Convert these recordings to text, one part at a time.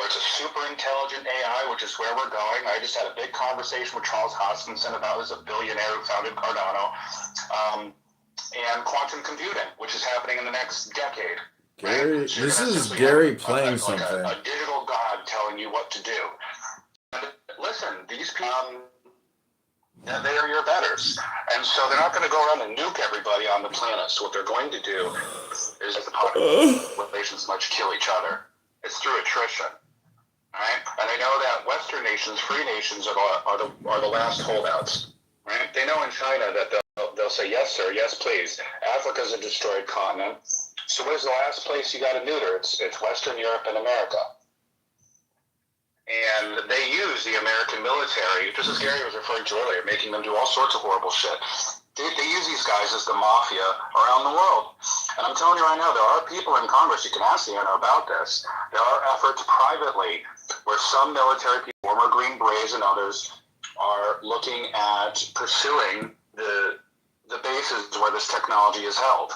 where it's a super intelligent AI, which is where we're going. I just had a big conversation with Charles Hoskinson about who's a billionaire who founded Cardano, and quantum computing, which is happening in the next decade. Gary, right? So this is Gary playing like something. A digital god telling you what to do. And listen, these people, they are your betters. And so they're not going to go around and nuke everybody on the planet. So what they're going to do is the populations much kill each other. It's through attrition. Right? And they know that Western nations, free nations, are the last holdouts. Right? They know in China that they'll say, yes, sir, yes, please. Africa's a destroyed continent. So where's the last place you got to neuter? It's Western Europe and America. And they use the American military, just as Gary was referring to earlier, making them do all sorts of horrible shit. They use these guys as the mafia around the world. And I'm telling you right now, there are people in Congress, you can ask the NO about this, there are efforts privately where some military people, former Green Berets and others, are looking at pursuing the bases where this technology is held.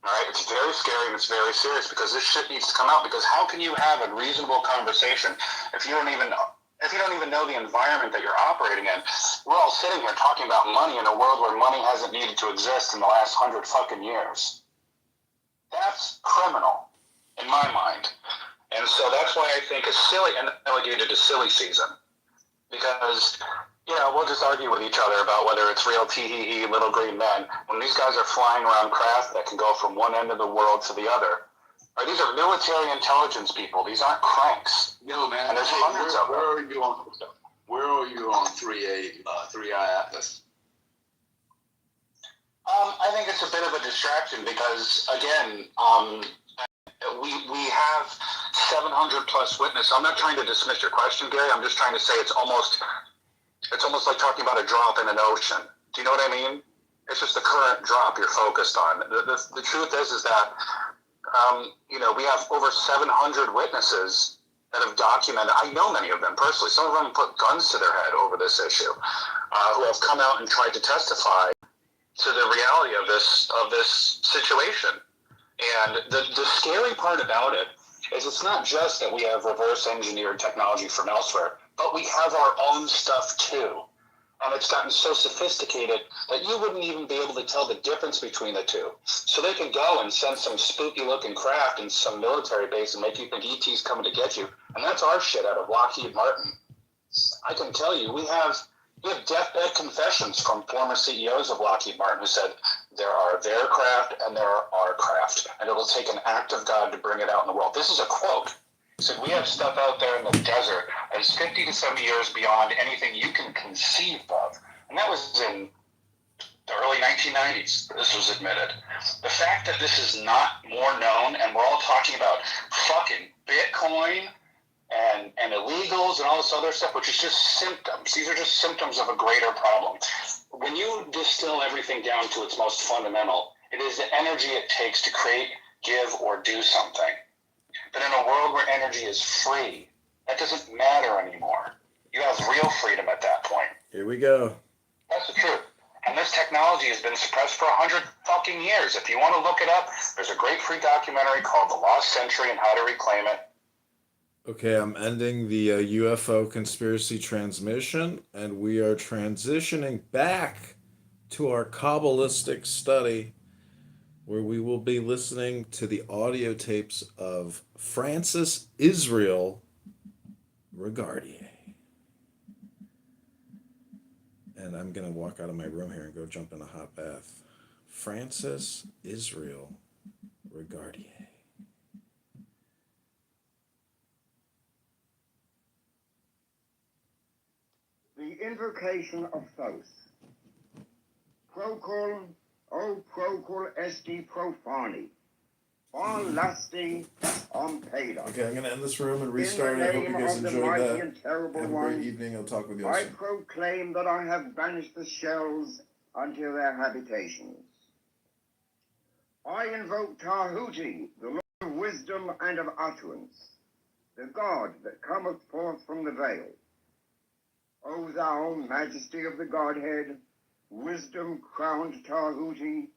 All right, it's very scary and it's very serious because this shit needs to come out. Because how can you have a reasonable conversation if you don't even know the environment that you're operating in? We're all sitting here talking about money in a world where money hasn't needed to exist in the last 100 fucking years. That's criminal in my mind, and so that's why I think it's silly and relegated to silly season because. We'll just argue with each other about whether it's real tee-hee-hee little green men. When these guys are flying around craft that can go from one end of the world to the other, these are military intelligence people. These aren't cranks. No, man. And there's hundreds of them. Where are you on 3I Atlas? I think it's a bit of a distraction because, again, we have 700 plus witnesses. I'm not trying to dismiss your question, Gary. I'm just trying to say it's almost like talking about a drop in an ocean. Do you know what I mean? It's just the current drop you're focused on. The truth is that, we have over 700 witnesses that have documented, I know many of them personally, some of them put guns to their head over this issue, who have come out and tried to testify to the reality of this situation. And the scary part about it is it's not just that we have reverse engineered technology from elsewhere, but we have our own stuff too. And it's gotten so sophisticated that you wouldn't even be able to tell the difference between the two. So they can go and send some spooky looking craft in some military base and make you think ET's coming to get you. And that's our shit out of Lockheed Martin. I can tell you, we have deathbed confessions from former CEOs of Lockheed Martin who said there are their craft and there are our craft. And it will take an act of God to bring it out in the world. This is a quote. He said, we have stuff out there in the desert that's 50 to 70 years beyond anything you can conceive of. And that was in the early 1990s. This was admitted. The fact that this is not more known, and we're all talking about fucking Bitcoin and illegals and all this other stuff, which is just symptoms. These are just symptoms of a greater problem. When you distill everything down to its most fundamental, it is the energy it takes to create, give, or do something. But in a world where energy is free, that doesn't matter anymore. You have real freedom at that point. Here we go. That's the truth. And this technology has been suppressed for 100 fucking years. If you want to look it up, there's a great free documentary called The Lost Century and How to Reclaim It. Okay, I'm ending the UFO conspiracy transmission, and we are transitioning back to our Kabbalistic study, where we will be listening to the audio tapes of Francis Israel Regardier. And I'm going to walk out of my room here and go jump in a hot bath. Francis Israel Regardier. The invocation of Thoth. Procul, o procul esti profani, on lasti, on peda. Okay, I'm going to end this room and restart it. I hope you guys enjoyed that. Have a great evening. I'll talk with you all soon. I proclaim that I have banished the shells unto their habitations. I invoke Tahuti, the Lord of wisdom and of utterance, the God that cometh forth from the veil. O thou majesty of the Godhead, wisdom crowned Tahuti,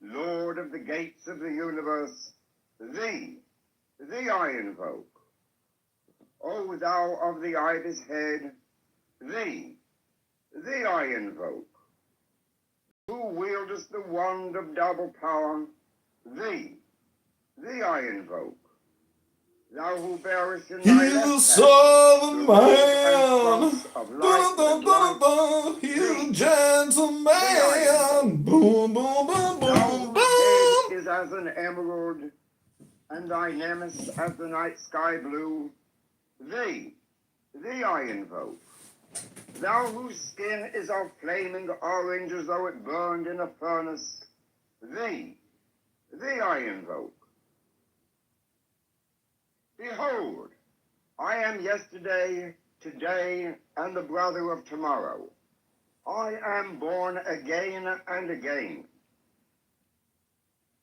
Lord of the gates of the universe, thee I invoke. O O thou of the ibis head, thee I invoke. Who wieldest the wand of double power, thee I invoke. Thou who bearest in thy He's the left Southern hand the robe and man. cross of light and life, He's a thee I gentleman. invoke. Boom, boom, boom, Thou boom, whose head boom. is as an emerald, and thy nemesis as the night sky blue, thee I invoke. Thou whose skin is of flaming orange as though it burned in a furnace, thee I invoke. Behold, I am yesterday, today, and the brother of tomorrow. I am born again and again.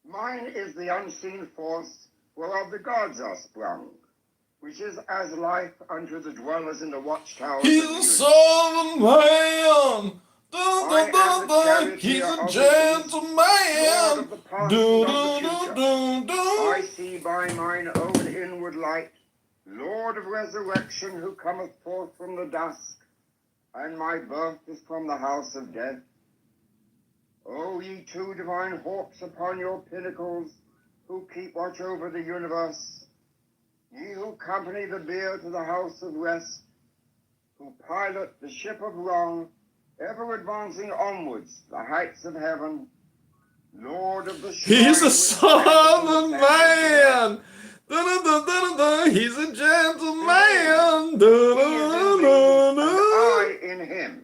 Mine is the unseen force whereof the gods are sprung, which is as life unto the dwellers in the watchtowers He's of the a universe. Southern man. I am the He's charioteer a of the east, Lord gentleman. of the past Do, and of the do, do, future. do, I do. see by mine own inward light, Lord of resurrection, who cometh forth from the dusk, and my birth is from the house of death. O ye two divine hawks upon your pinnacles, who keep watch over the universe, ye who company the bier to the house of rest, who pilot the ship of wrong, ever advancing onwards the heights of heaven, Lord of the He's shrine a which standeth in the Southern center of the earth. man. He's a Behold, gentleman. he is in me, and I in him.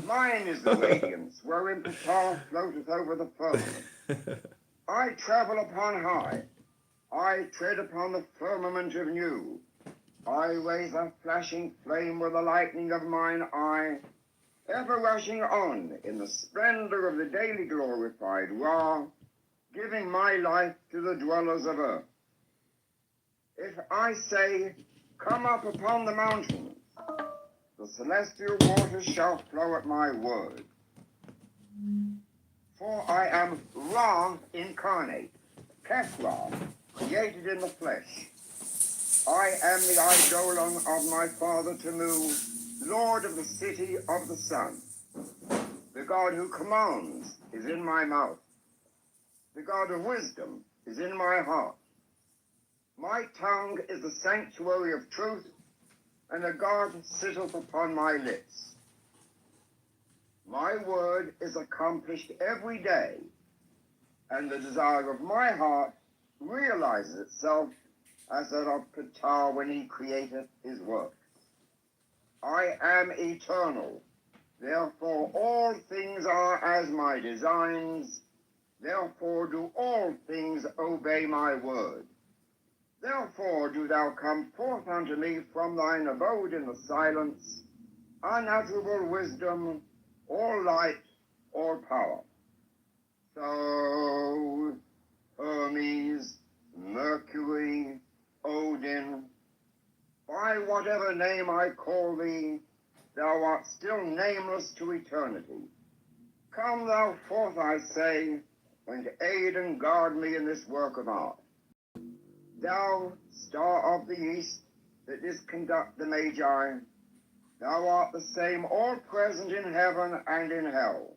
Mine is the radiance wherein Ptah floateth over the firmament. I travel upon high. I tread upon the firmament of new. I raise a flashing flame with the lightning of mine eye, ever rushing on in the splendor of the daily glorified Ra, giving my life to the dwellers of earth. If I say, come up upon the mountains, the celestial waters shall flow at my word. For I am Ra incarnate, Kefra, created in the flesh. I am the eidolon of my father Tamu, Lord of the city of the sun. The God who commands is in my mouth. The God of wisdom is in my heart. My tongue is the sanctuary of truth, and a God sitteth upon my lips. My word is accomplished every day, and the desire of my heart realizes itself as that of Ptah when he createth his work. I am eternal, therefore all things are as my designs, therefore do all things obey my word. Therefore do thou come forth unto me from thine abode in the silence, unutterable wisdom, or light, or power. So, Hermes, Mercury, Odin, by whatever name I call thee, thou art still nameless to eternity. Come thou forth, I say, and aid and guard me in this work of art. Thou, star of the east, that didst conduct the Magi, thou art the same all present in heaven and in hell.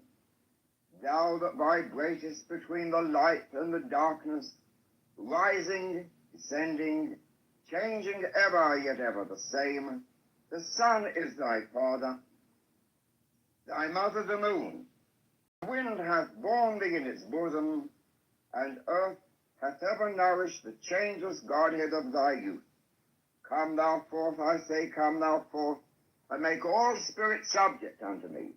Thou that vibratest between the light and the darkness, rising, descending, changing ever, yet ever the same. The sun is thy father, thy mother the moon. The wind hath borne thee in its bosom, and earth hath ever nourished the changeless Godhead of thy youth. Come thou forth, I say, come thou forth, and make all spirits subject unto me,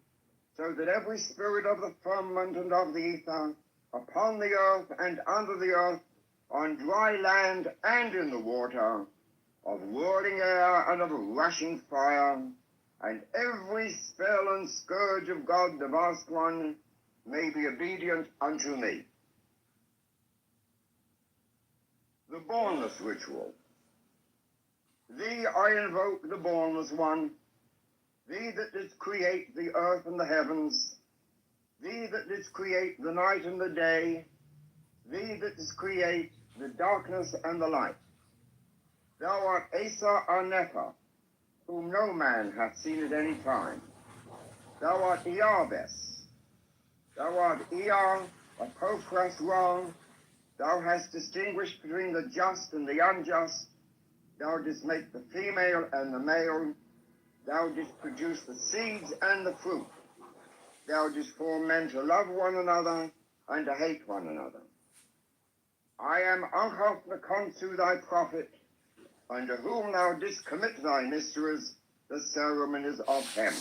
so that every spirit of the firmament and of the ether, upon the earth and under the earth, on dry land and in the water, of whirling air and of rushing fire, and every spell and scourge of God the vast one, may be obedient unto me. The Bornless Ritual. Thee I invoke, the Bornless One, thee that didst create the earth and the heavens, thee that didst create the night and the day, thee that didst create the darkness and the light. Thou art Asa Arnepha, whom no man hath seen at any time. Thou art Earbes. Thou art Ear, Apophras wrong. Thou hast distinguished between the just and the unjust. Thou didst make the female and the male. Thou didst produce the seeds and the fruit. Thou didst form men to love one another and to hate one another. I am Anchoth the Consu, thy prophet, unto whom thou didst commit thy mysteries, the ceremonies of Hem.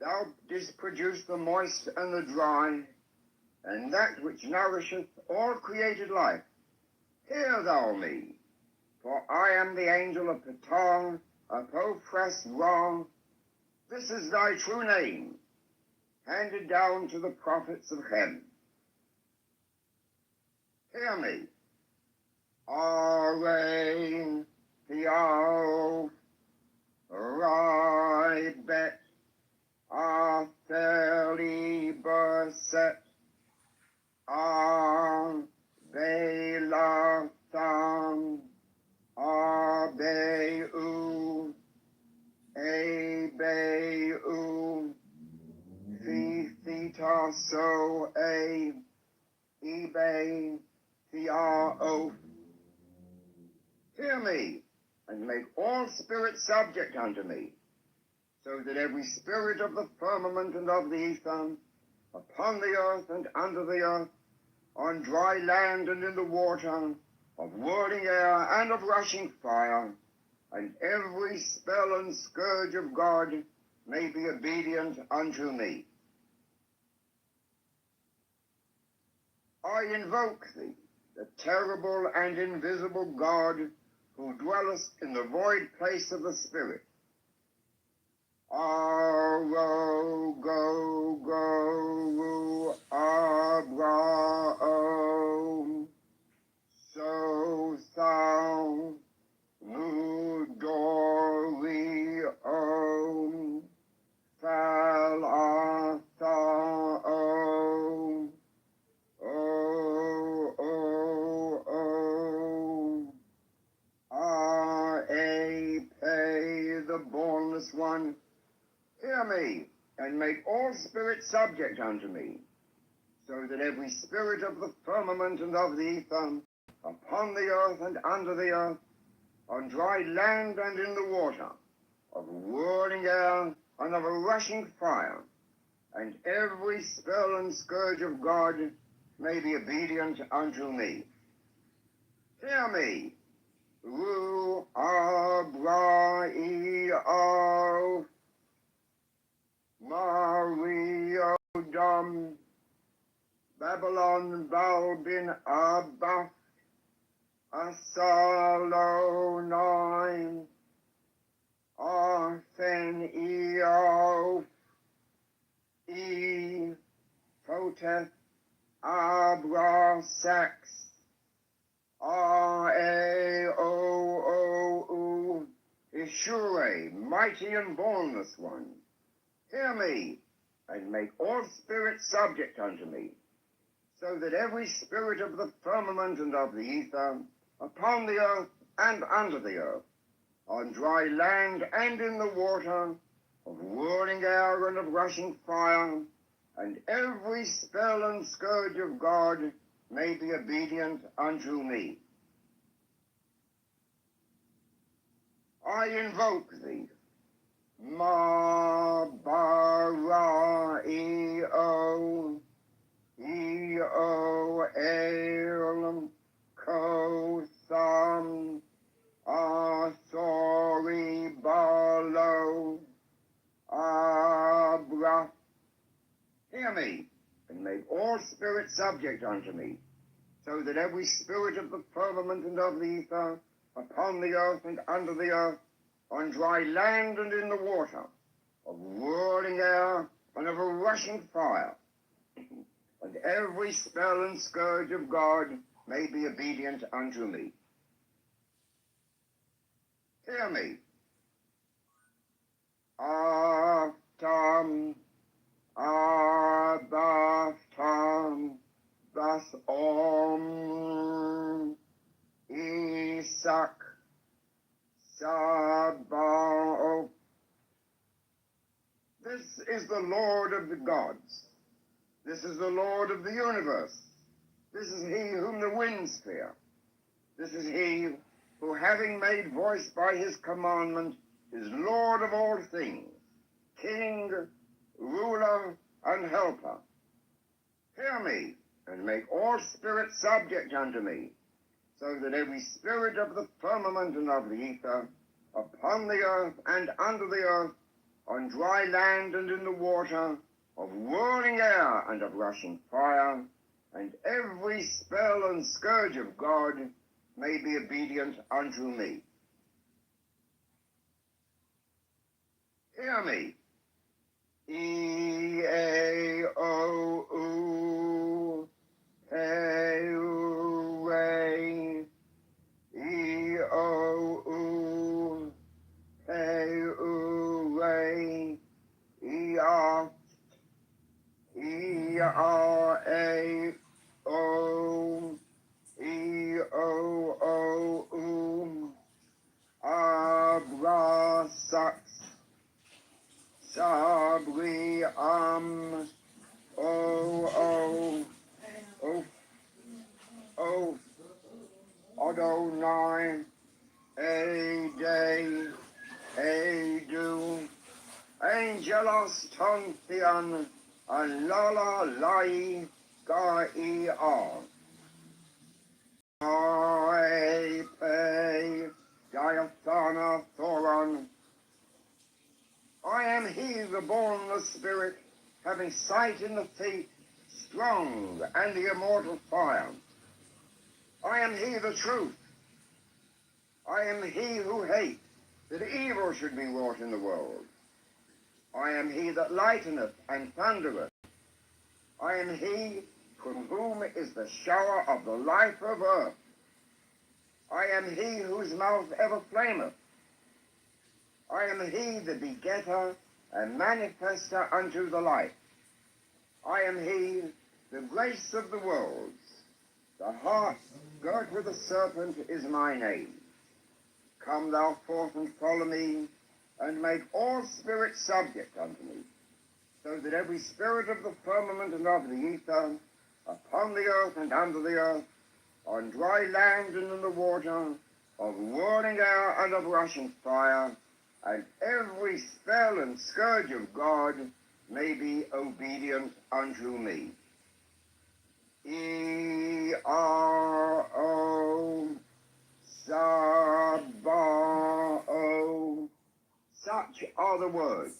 Thou didst produce the moist and the dry, and that which nourisheth all created life. Hear thou me, for I am the angel of Ptah, Apophras Ra. This is thy true name, handed down to the prophets of Hem. Hear me. Arain, Theao, Ribet, Atheli, Berset, Arbelatham, Arbeu, Ebeu, Theta so a Ebe, Theao. Hear me, and make all spirits subject unto me, so that every spirit of the firmament and of the ether, upon the earth and under the earth, on dry land and in the water, of whirling air and of rushing fire, and every spell and scourge of God may be obedient unto me. I invoke thee, the terrible and invisible God, who dwellest in the void place of the Spirit. Aro, go, go, Abrao, so thou, Ludori, om, Phalathao, the bornless one, hear me, and make all spirits subject unto me, so that every spirit of the firmament and of the ether, upon the earth and under the earth, on dry land and in the water, of whirling air and of a rushing fire, and every spell and scourge of God may be obedient unto me. Hear me. Ru Abraio Mario Dom Babylon Balbin Abba Asalo 9 Arthen Eo E Photeth Abra Sax R-A-O-O-U, Ishure, mighty and bornless one. Hear me, and make all spirits subject unto me, so that every spirit of the firmament and of the ether, upon the earth and under the earth, on dry land and in the water, of whirling air and of rushing fire, and every spell and scourge of God may be obedient unto me. I invoke thee, Ma Bara Eo Eo Elam Kotham Asori Balo Abra. Hear me, and make all spirits subject unto me, so that every spirit of the firmament and of the ether, upon the earth and under the earth, on dry land and in the water, of whirling air and of a rushing fire, and every spell and scourge of God may be obedient unto me. Hear me. Aftam, Abaftam, Bas Om, Isak, Sabaoth. This is the Lord of the gods. This is the Lord of the universe. This is he whom the winds fear. This is he who, having made voice by his commandment, is Lord of all things, King, ruler, and helper. Hear me, and make all spirits subject unto me, so that every spirit of the firmament and of the ether, upon the earth and under the earth, on dry land and in the water, of whirling air and of rushing fire, and every spell and scourge of God may be obedient unto me. Hear me. E-A-O-U, Hey-U-Ray, E-O-U, Hey-U-Ray, E-R, E-R-A-O, E-O-O-U, Abra-Sax, Sabri-Am, O-O, O, Adonai, A-Day, A-Do, Angelos Tontian, Alala Lai, Ga-E-R. I pay Diathana Thoron. I am he, the bornless spirit, having sight in the feet, strong, and the immortal fire. I am he, the truth. I am he who hates that evil should be wrought in the world. I am he that lighteneth and thundereth. I am he from whom is the shower of the life of earth. I am he whose mouth ever flameth. I am he the begetter and manifester unto the light. I am he, the grace of the worlds. The heart girt with a serpent is my name. Come thou forth and follow me, and make all spirits subject unto me, so that every spirit of the firmament and of the ether, upon the earth and under the earth, on dry land and in the water, of whirling air and of rushing fire, and every spell and scourge of God may be obedient unto me. E-R-O, Sabao. Such are the words.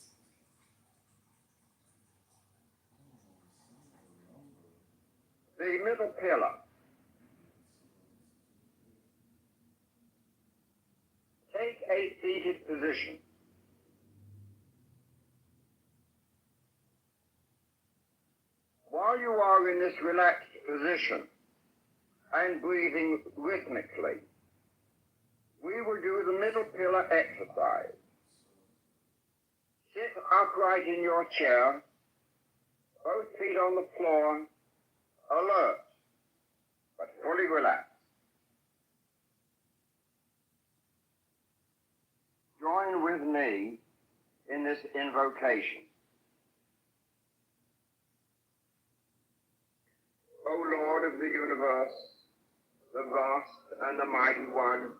The middle pillar. Take a seated position. While you are in this relaxed position and breathing rhythmically, we will do the middle pillar exercise. Sit upright in your chair, both feet on the floor, alert, but fully relaxed. Join with me in this invocation. O Lord of the universe, the vast and the mighty one,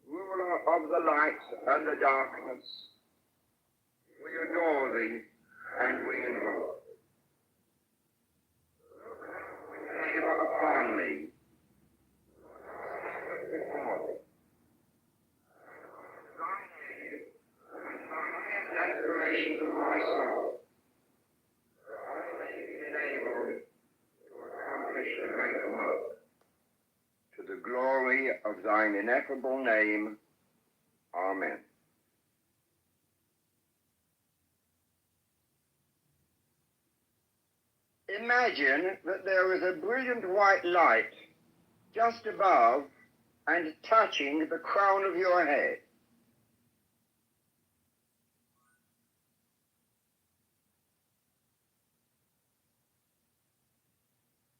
ruler of the light and the darkness, we adore thee and we invoke. Favor upon me. Before thee. Thy aid and the highest aspirations of my soul, that I may be enabled to accomplish the great work. To the glory of thine ineffable name. Amen. Imagine that there is a brilliant white light just above and touching the crown of your head.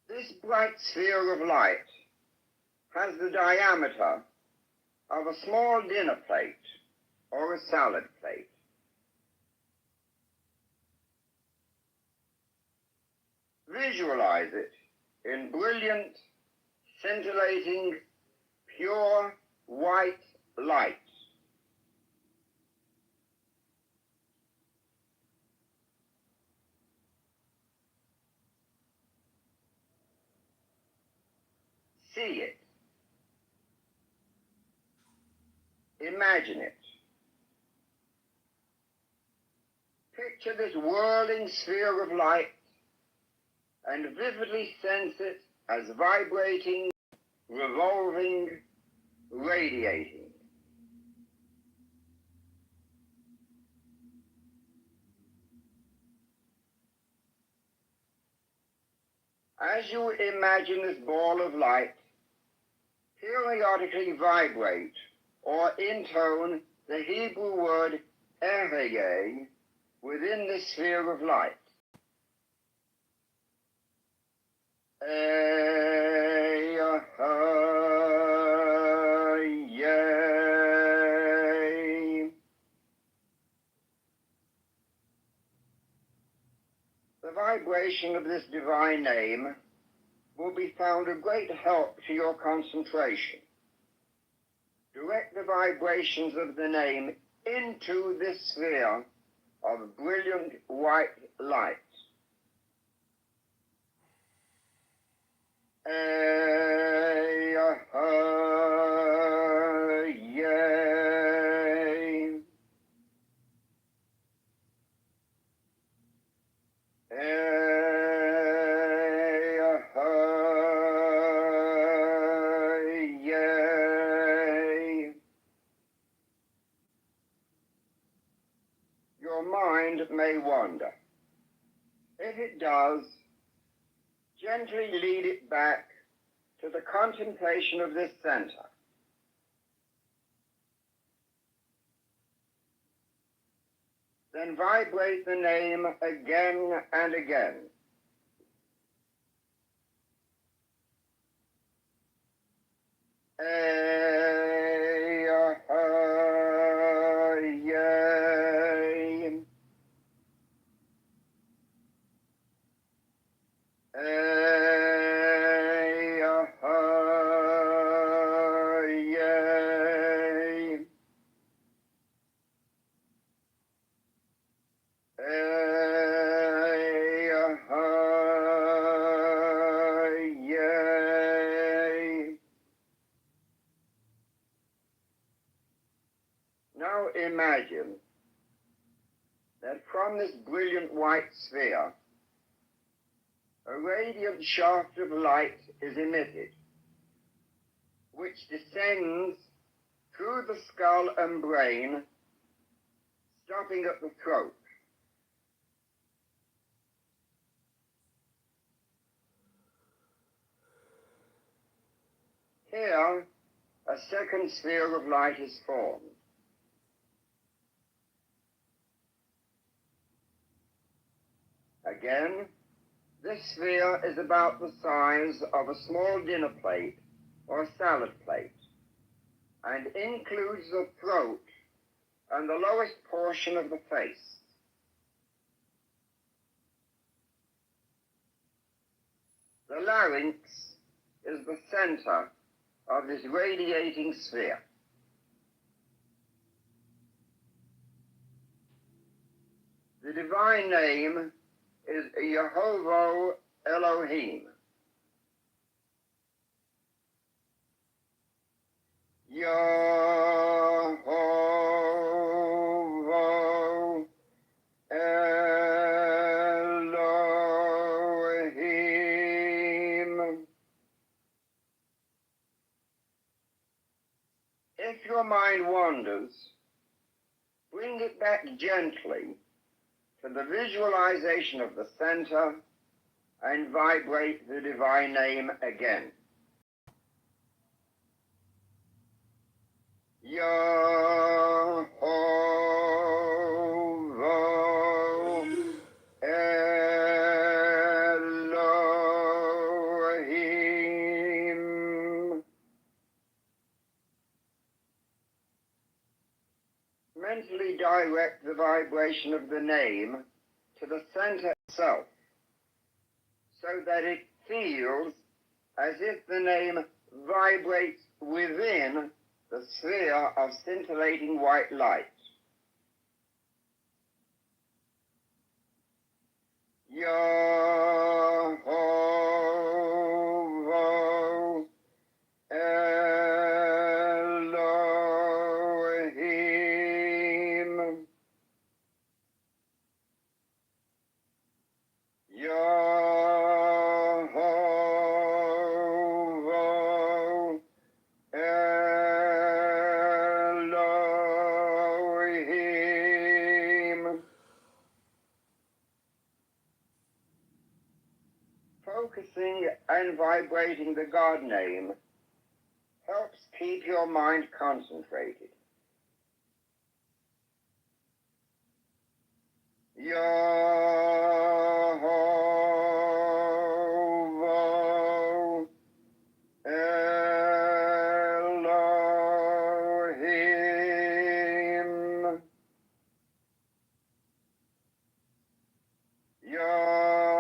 This bright sphere of light has the diameter of a small dinner plate or a salad plate. Visualize it in brilliant, scintillating, pure white light. See it. Imagine it. Picture this whirling sphere of light and vividly sense it as vibrating, revolving, radiating. As you imagine this ball of light, periodically vibrate or intone the Hebrew word Ehyeh within this sphere of light. Ehyeh. The vibration of this divine name will be found a great help to your concentration. Direct the vibrations of the name into this sphere of brilliant white light. Ehyeh. Ehyeh. Your mind may wander. If it does, gently lead it back to the contemplation of this center. Then vibrate the name again and again. Ehyeh. Ehyeh. Ehyeh. Now imagine that from this brilliant white sphere, a radiant shaft of light is emitted, which descends through the skull and brain, stopping at the throat. Here, a second sphere of light is formed. Again, this sphere is about the size of a small dinner plate or salad plate, and includes the throat and the lowest portion of the face. The larynx is the center of this radiating sphere. The divine name is Yehovah Elohim. Yehovah Elohim. If your mind wanders, bring it back gently to the visualization of the center and vibrate the divine name again. Yehovah Elohim. mentally direct the vibration of the name to the center itself, so that it feels as if the name vibrates within the sphere of scintillating white light. Yehovah Elohim. Yehovah Elohim. Focusing and vibrating the God name helps keep your mind concentrated. Yehovah Elohim. Yehovah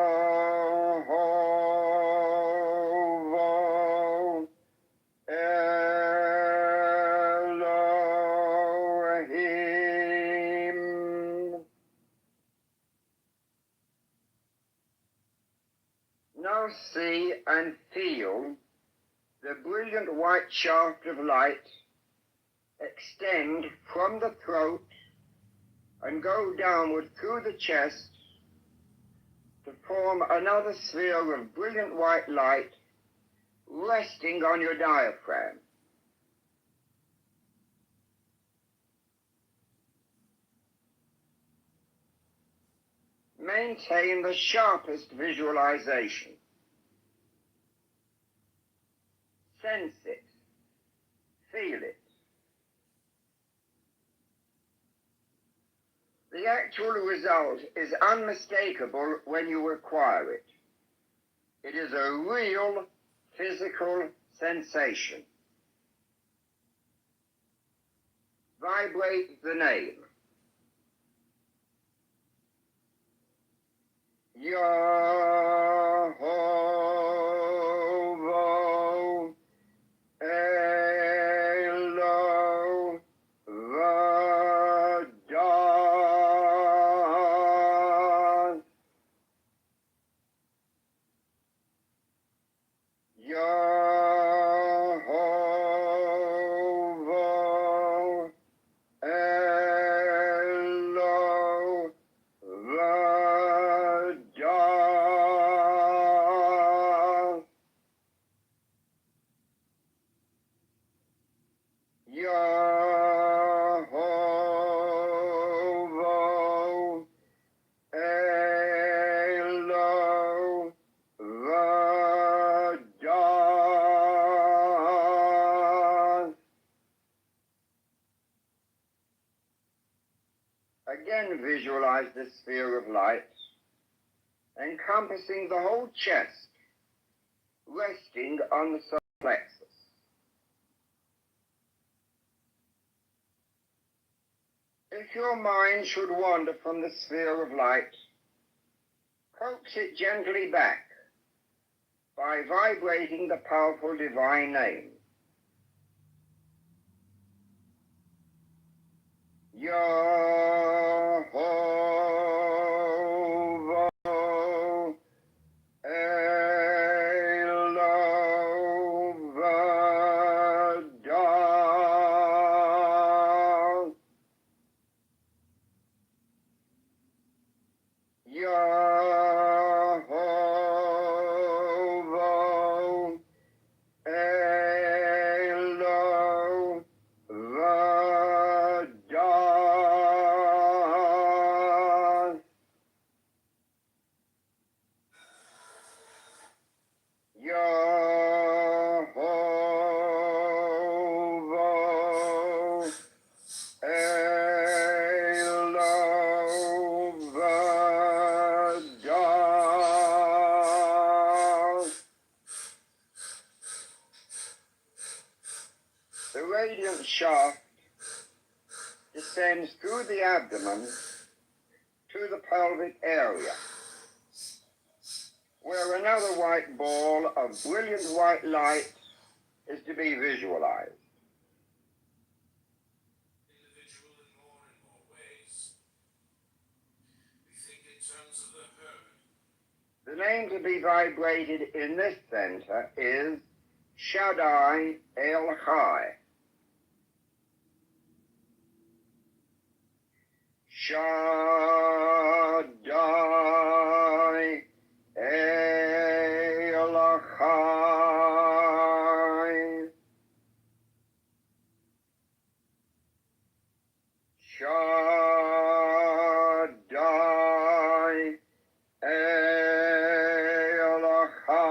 Elohim. Now see and feel the brilliant white shaft of light extend from the throat and go downward through the chest to form another sphere of brilliant white light resting on your diaphragm. Maintain the sharpest visualization. Sense it. Feel it. The actual result is unmistakable when you acquire it. It is a real physical sensation. Vibrate the name. Yehovah Elohim. Yehovah Elohim. Yehovah Elohim. Again, visualize this sphere of light, encompassing the whole chest, resting on the solar plexus. If your mind should wander from the sphere of light, coax it gently back by vibrating the powerful divine name. Yehovah Elohim. Yehovah Elohim. Yehovah Elohim. The radiant shaft descends through the abdomen to the pelvic area, where another white ball of brilliant white light is to be visualized. Individual in more and more ways. We think in terms of the herd. The name to be vibrated in this center is Shaddai El Chai. Shaddai El Chai. Shaddai El Chai.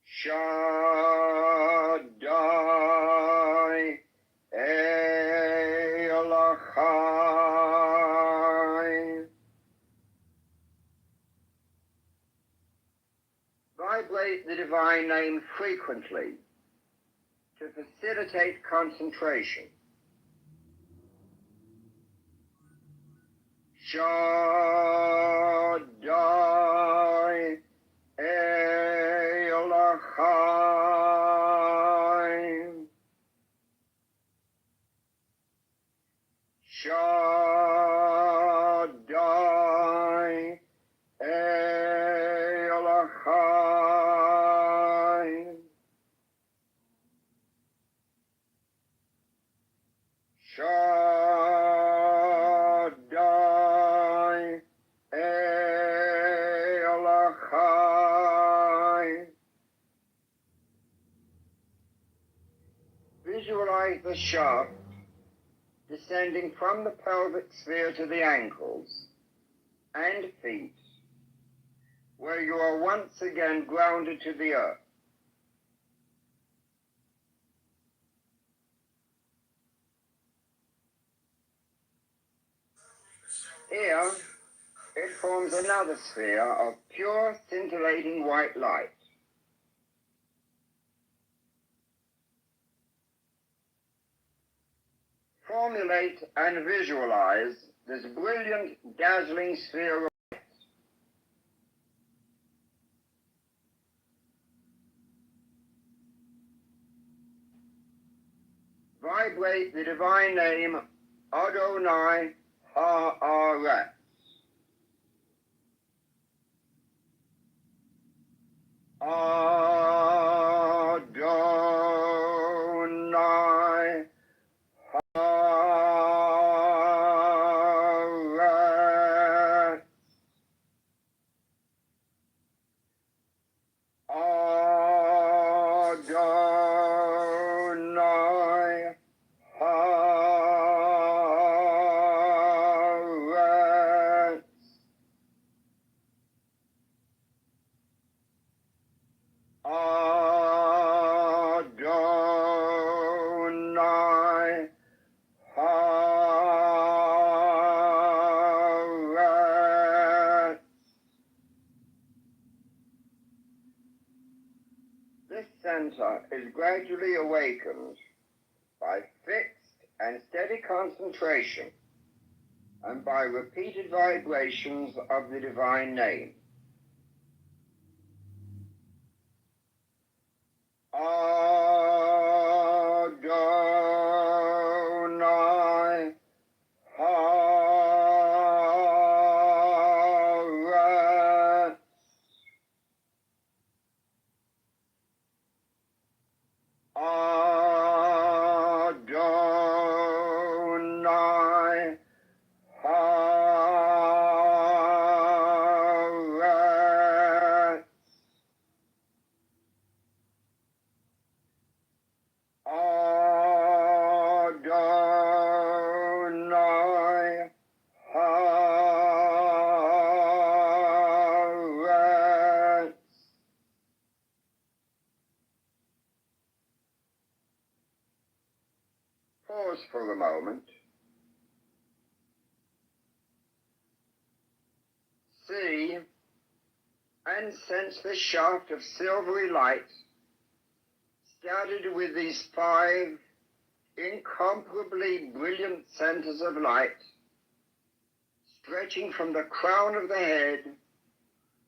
Shaddai El Chai. Vibrate the divine name frequently to facilitate concentration. Shaddai El Chai. Shaddai El Chai. Shaddai El Chai. Visualize the shaft descending from the pelvic sphere to the ankles and feet, where you are once again grounded to the earth. Here, it forms another sphere of pure, scintillating white light. Formulate and visualize this brilliant, dazzling sphere of light. Vibrate the divine name Adonai Haaretz. Adonai Haaretz. Adonai Haaretz. Adonai Haaretz. This center is gradually awakened by fixed and steady concentration and by repeated vibrations of the divine name. Adonai Haaretz. Adonai Haaretz. Adonai Haaretz. Pause for a moment. See and sense the shaft of silvery light started with these 5 incomparably brilliant centers of light stretching from the crown of the head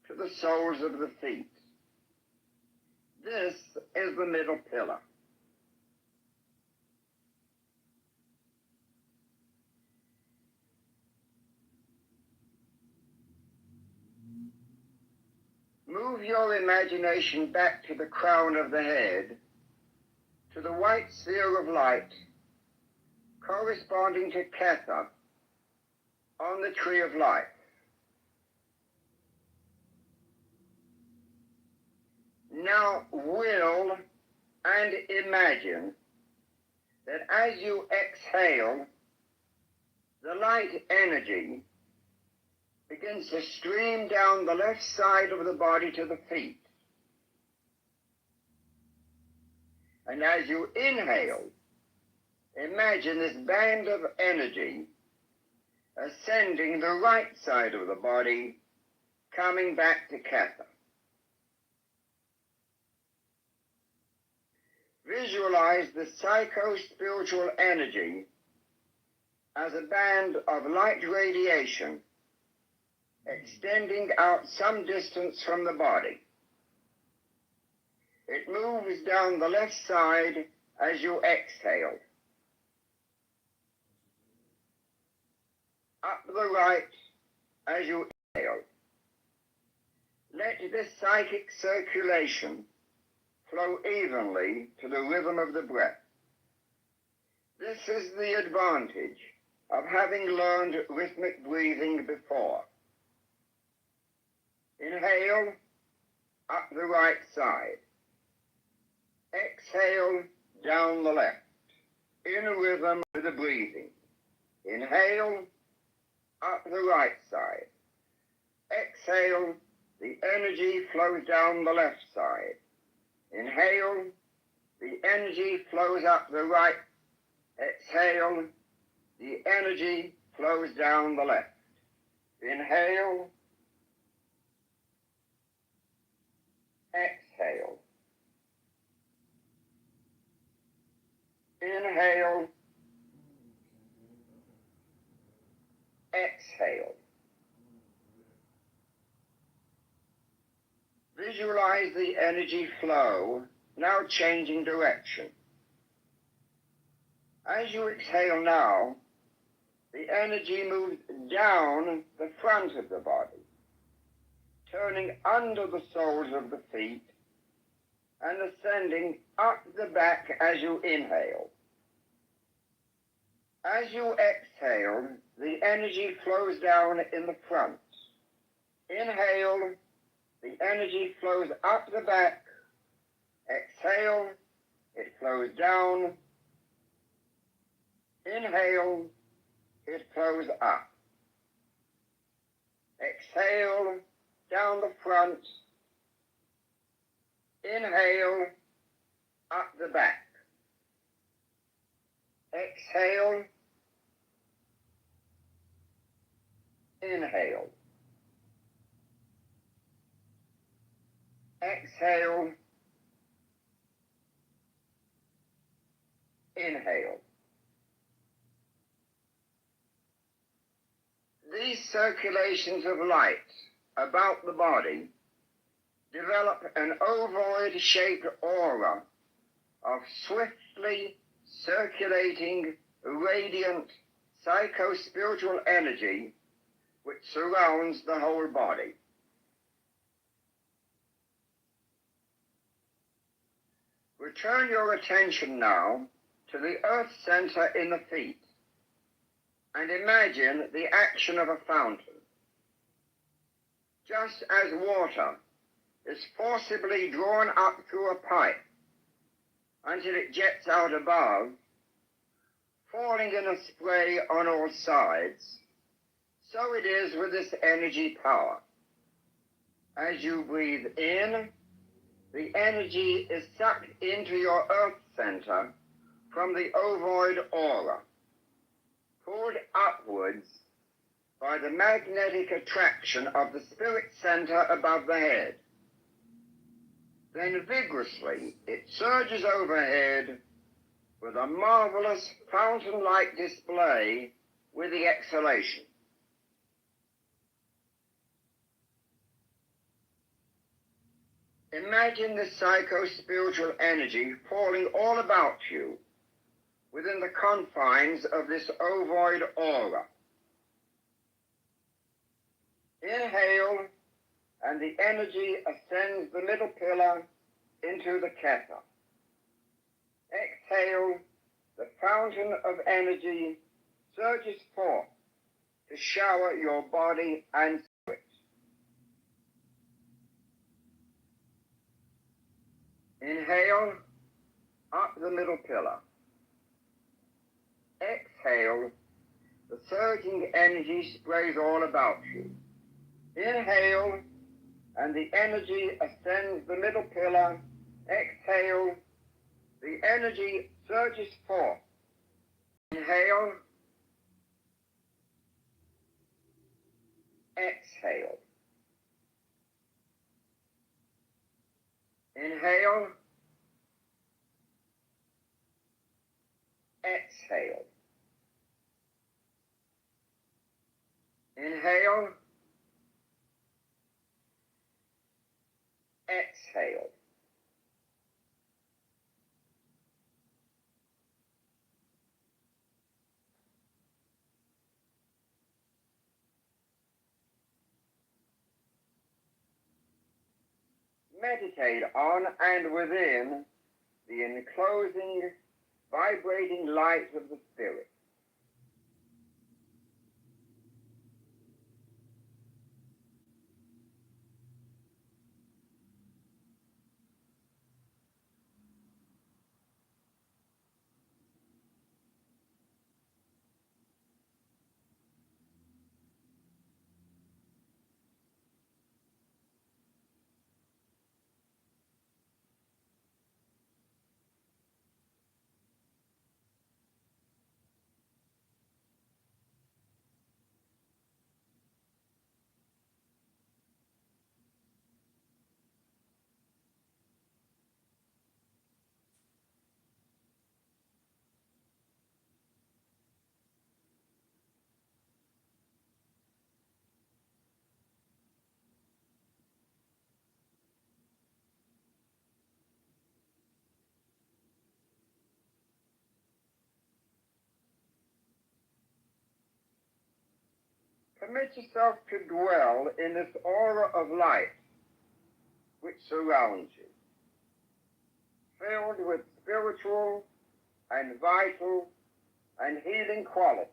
to the soles of the feet. This is the middle pillar. Move your imagination back to the crown of the head, to the white sphere of light corresponding to Ketover on the tree of life. Now will and imagine that as you exhale, the light energy begins to stream down the left side of the body to the feet. And as you inhale, imagine this band of energy ascending the right side of the body, coming back to Ketover. Visualize the psycho-spiritual energy as a band of light radiation extending out some distance from the body. It moves down the left side as you exhale, up the right as you inhale. Let this psychic circulation flow evenly to the rhythm of the breath. This is the advantage of having learned rhythmic breathing before. Inhale, up the right side. Exhale, down the left, in rhythm with the breathing. Inhale, up the right side. Exhale, the energy flows down the left side. Inhale, the energy flows up the right. Exhale, the energy flows down the left. Inhale, exhale. Inhale, exhale. Visualize the energy flow now changing direction. As you exhale now, the energy moves down the front of the body, turning under the soles of the feet and ascending up the back as you inhale. As you exhale, the energy flows down in the front. Inhale, the energy flows up the back. Exhale, it flows down. Inhale, it flows up. Exhale, down the front. Inhale, up the back. Exhale, inhale. Exhale, inhale. These circulations of light about the body develop an ovoid-shaped aura of swiftly circulating, radiant, psycho-spiritual energy which surrounds the whole body. Return your attention now to the earth center in the feet and imagine the action of a fountain. Just as water is forcibly drawn up through a pipe until it jets out above, falling in a spray on all sides, so it is with this energy power. As you breathe in, the energy is sucked into your earth center from the ovoid aura, pulled upwards by the magnetic attraction of the spirit center above the head. Then vigorously it surges overhead with a marvelous fountain-like display with the exhalation. Imagine this psycho-spiritual energy falling all about you within the confines of this ovoid aura. Inhale, and the energy ascends the middle pillar into the Ketover. Exhale, the fountain of energy surges forth to shower your body and spirit. Inhale, up the middle pillar. Exhale, the surging energy sprays all about you. Inhale, and the energy ascends the middle pillar. Exhale, the energy surges forth. Inhale, exhale. Inhale, exhale. Inhale, exhale. Meditate on and within the enclosing, vibrating light of the Spirit. Permit yourself to dwell in this aura of light which surrounds you, filled with spiritual and vital and healing qualities.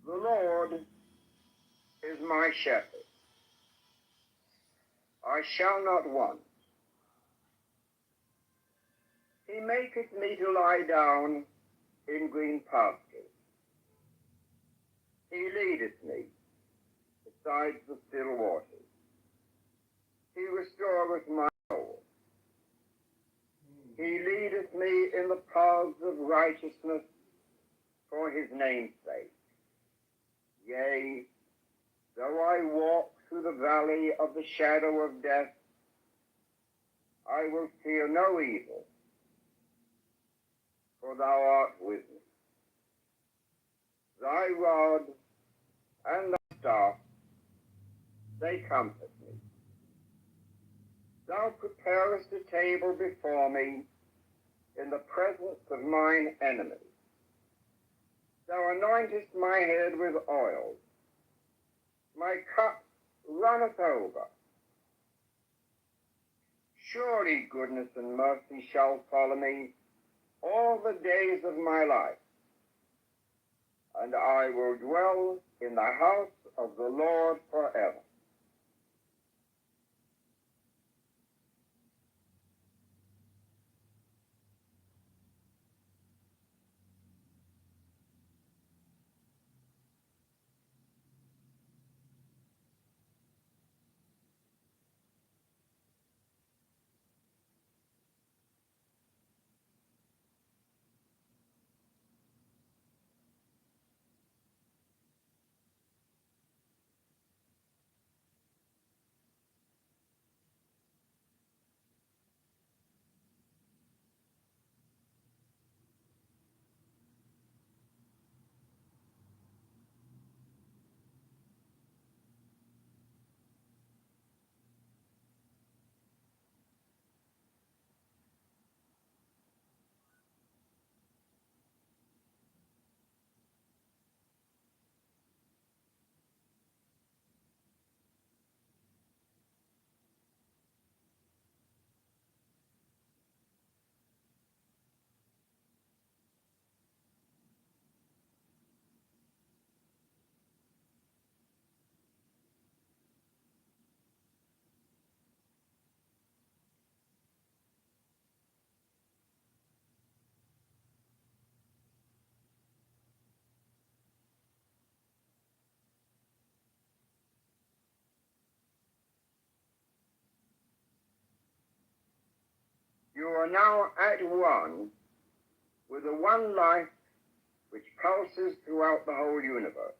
The Lord is my shepherd. I shall not want. He maketh me to lie down in green pastures. He leadeth me beside the still waters. He restoreth my soul. He leadeth me in the paths of righteousness for his name's sake. Yea, though I walk through the valley of the shadow of death, I will fear no evil, for thou art with me. Thy rod and thy staff, they comfort me. Thou preparest a table before me in the presence of mine enemies. Thou anointest my head with oil. My cup runneth over. Surely goodness and mercy shall follow me all the days of my life, and I will dwell in the house of the Lord forever. You are now at one with the one life which pulses throughout the whole universe.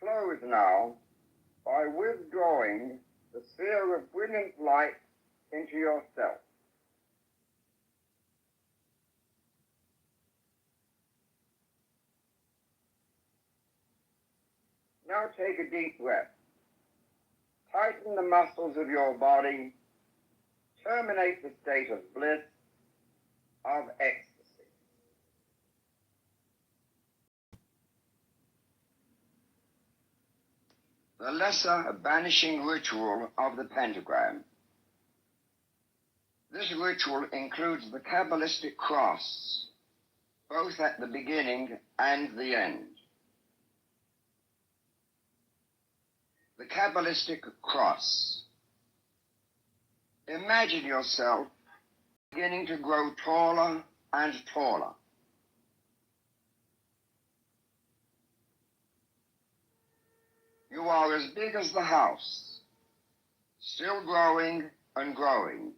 Close now by withdrawing the sphere of brilliant light into yourself. Now take a deep breath. Tighten the muscles of your body. Terminate the state of bliss, of ecstasy. The lesser banishing ritual of the pentagram. This ritual includes the Kabbalistic cross, both at the beginning and the end. The Kabbalistic cross. Imagine yourself beginning to grow taller and taller. You are as big as the house, still growing and growing,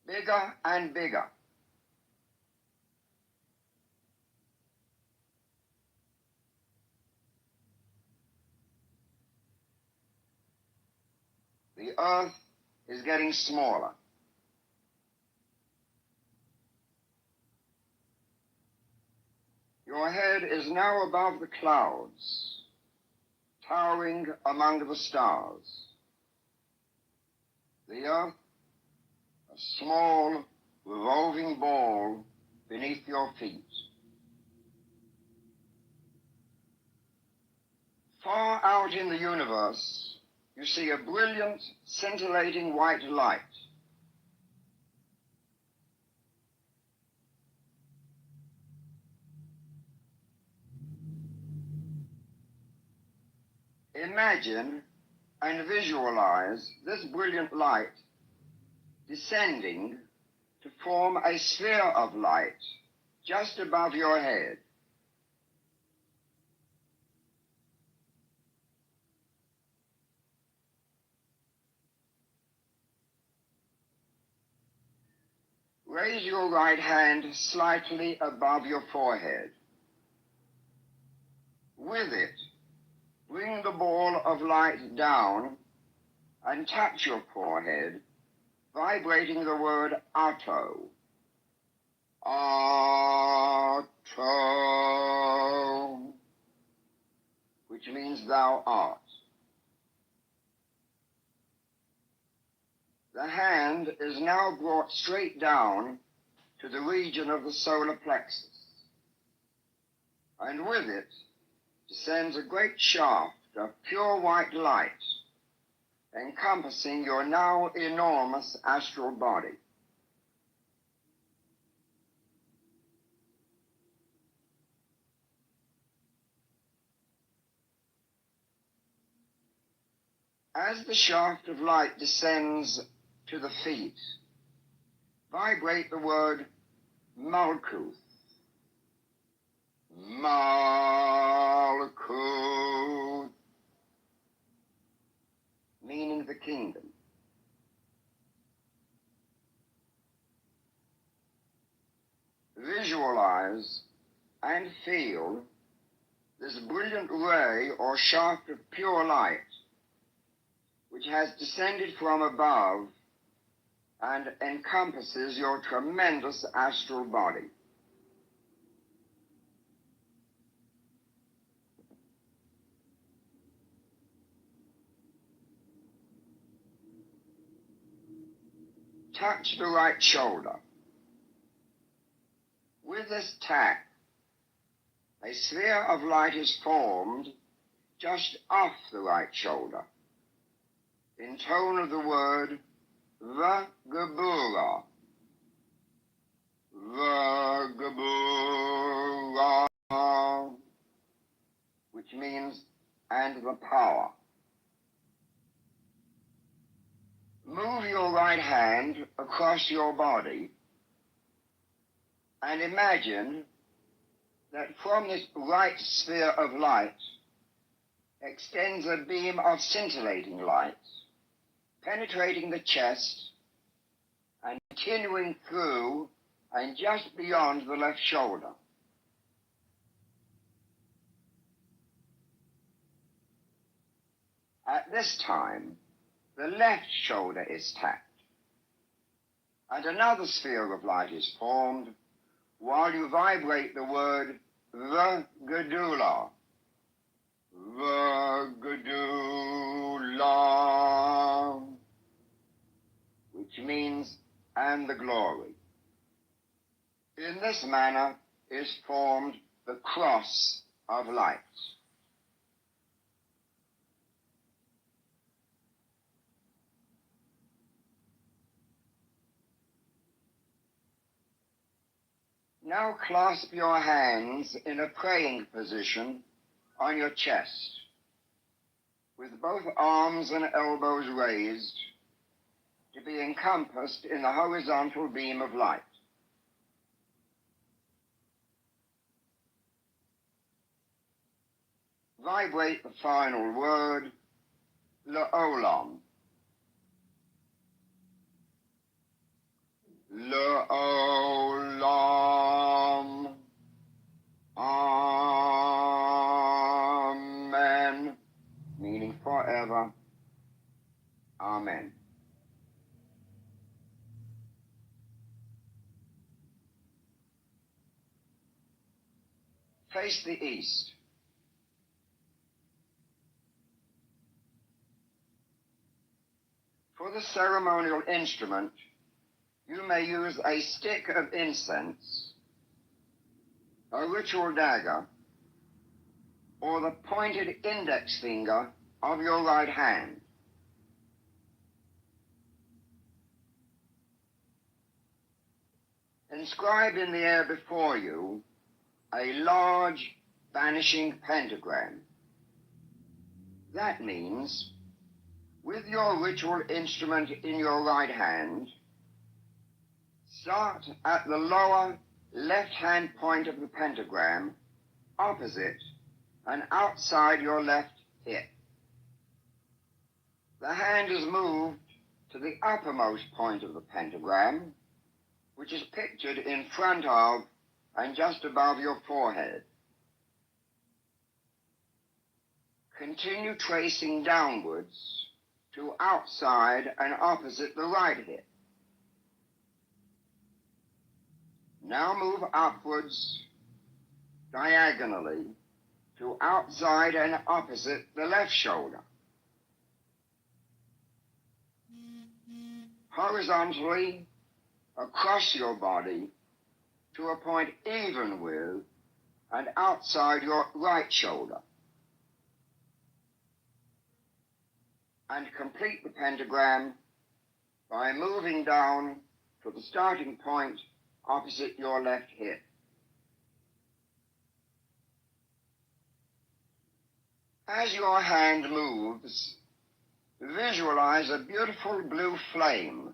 bigger and bigger. The earth is getting smaller. Your head is now above the clouds, towering among the stars. The earth, a small, revolving ball beneath your feet. Far out in the universe, you see a brilliant, scintillating white light. Imagine and visualize this brilliant light descending to form a sphere of light just above your head. Raise your right hand slightly above your forehead. With it, bring the ball of light down and touch your forehead, vibrating the word Otto. Otto, which means thou art. The hand is now brought straight down to the region of the solar plexus, and with it descends a great shaft of pure white light, encompassing your now enormous astral body. As the shaft of light descends to the feet, vibrate the word Malkuth. Malkuth, meaning the kingdom. Visualize and feel this brilliant ray or shaft of pure light which has descended from above and encompasses your tremendous astral body. Touch the right shoulder. With this tap, a sphere of light is formed just off the right shoulder, in tone of the word Vagabura. Vagabura, which means and the power. Move your right hand across your body and imagine that from this right sphere of light extends a beam of scintillating light, penetrating the chest and continuing through and just beyond the left shoulder. At this time, the left shoulder is tapped, and another sphere of light is formed while you vibrate the word Vagadula. Vagadula, which means and the glory. In this manner is formed the cross of light. Now clasp your hands in a praying position on your chest, with both arms and elbows raised to be encompassed in the horizontal beam of light. Vibrate the final word, La'olam. La'olam. Amen. Meaning forever. Amen. Face the east. For the ceremonial instrument, you may use a stick of incense, a ritual dagger, or the pointed index finger of your right hand. Inscribe in the air before you a large vanishing pentagram. That means, with your ritual instrument in your right hand, start at the lower left-hand point of the pentagram, opposite and outside your left hip. The hand is moved to the uppermost point of the pentagram, which is pictured in front of and just above your forehead. Continue tracing downwards to outside and opposite the right hip. Now move upwards diagonally to outside and opposite the left shoulder. Horizontally across your body to a point even with and outside your right shoulder. And complete the pentagram by moving down to the starting point opposite your left hip. As your hand moves, visualize a beautiful blue flame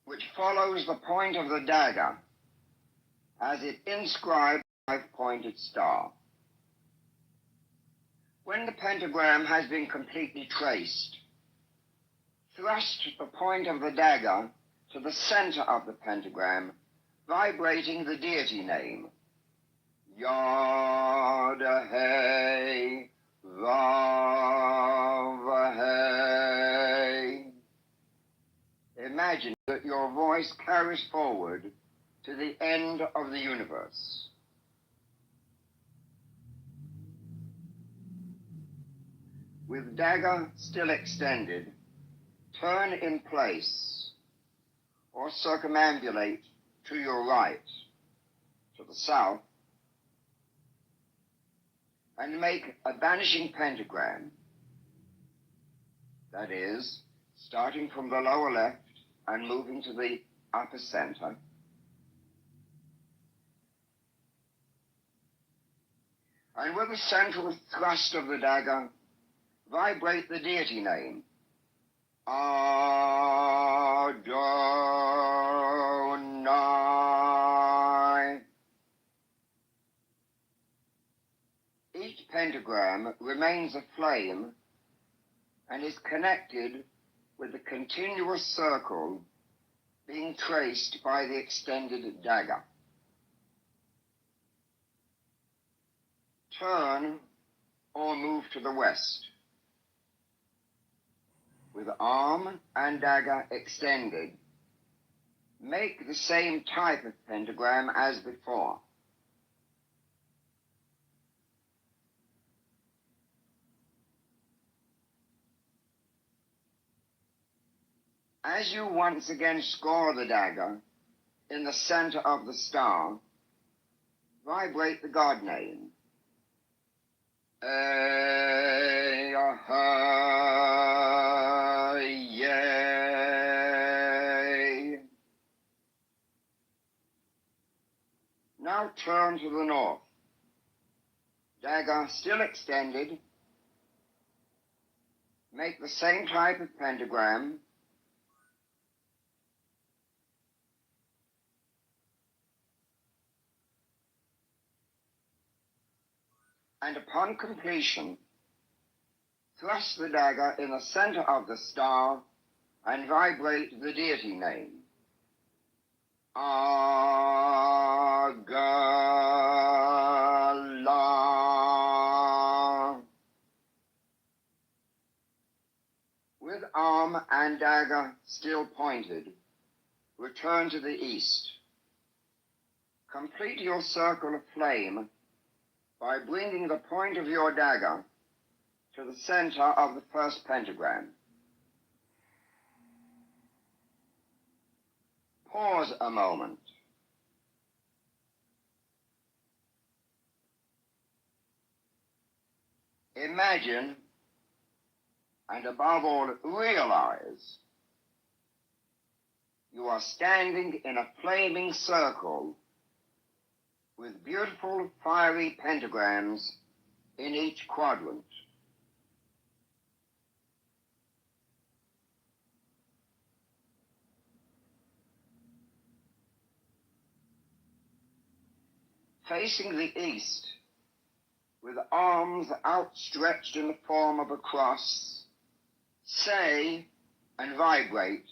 which follows the point of the dagger as it inscribes a five-pointed star. When the pentagram has been completely traced, thrust the point of the dagger to the center of the pentagram, vibrating the deity name, Yod-Heh Vav-Heh. Imagine that your voice carries forward to the end of the universe. With dagger still extended, turn in place or circumambulate to your right, to the south, and make a vanishing pentagram. That is, starting from the lower left and moving to the upper center. And with the central thrust of the dagger, vibrate the deity name, Adonai. Each pentagram remains a flame and is connected with the continuous circle being traced by the extended dagger. Turn or move to the west. With arm and dagger extended, make the same type of pentagram as before. As you once again score the dagger in the center of the star, vibrate the God name. Now turn to the north. Dagger still extended. Make the same type of pentagram. And upon completion, thrust the dagger in the center of the star and vibrate the deity name. Agala. With arm and dagger still pointed, return to the east. Complete your circle of flame by bringing the point of your dagger to the center of the first pentagram. Pause a moment. imagine, and above all, realize you are standing in a flaming circle with beautiful fiery pentagrams in each quadrant. Facing the east, with arms outstretched in the form of a cross, say and vibrate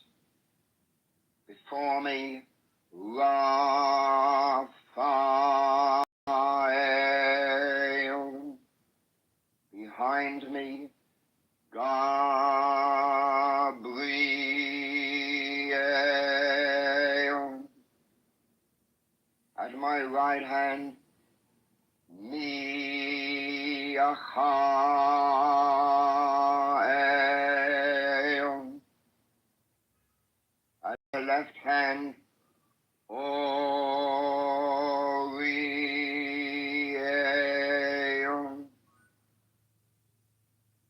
before me, Raphael. Behind me, Gabriel. At my right hand, Michael. At my left hand, Oriel.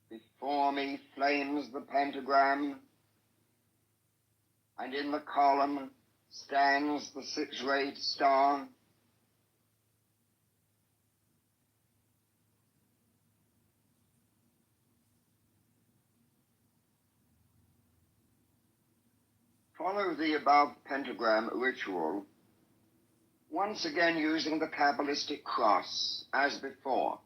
Before me flames the pentagram, and in the column stands the six-rayed star. Follow the above pentagram ritual, once again using the Kabbalistic cross as before.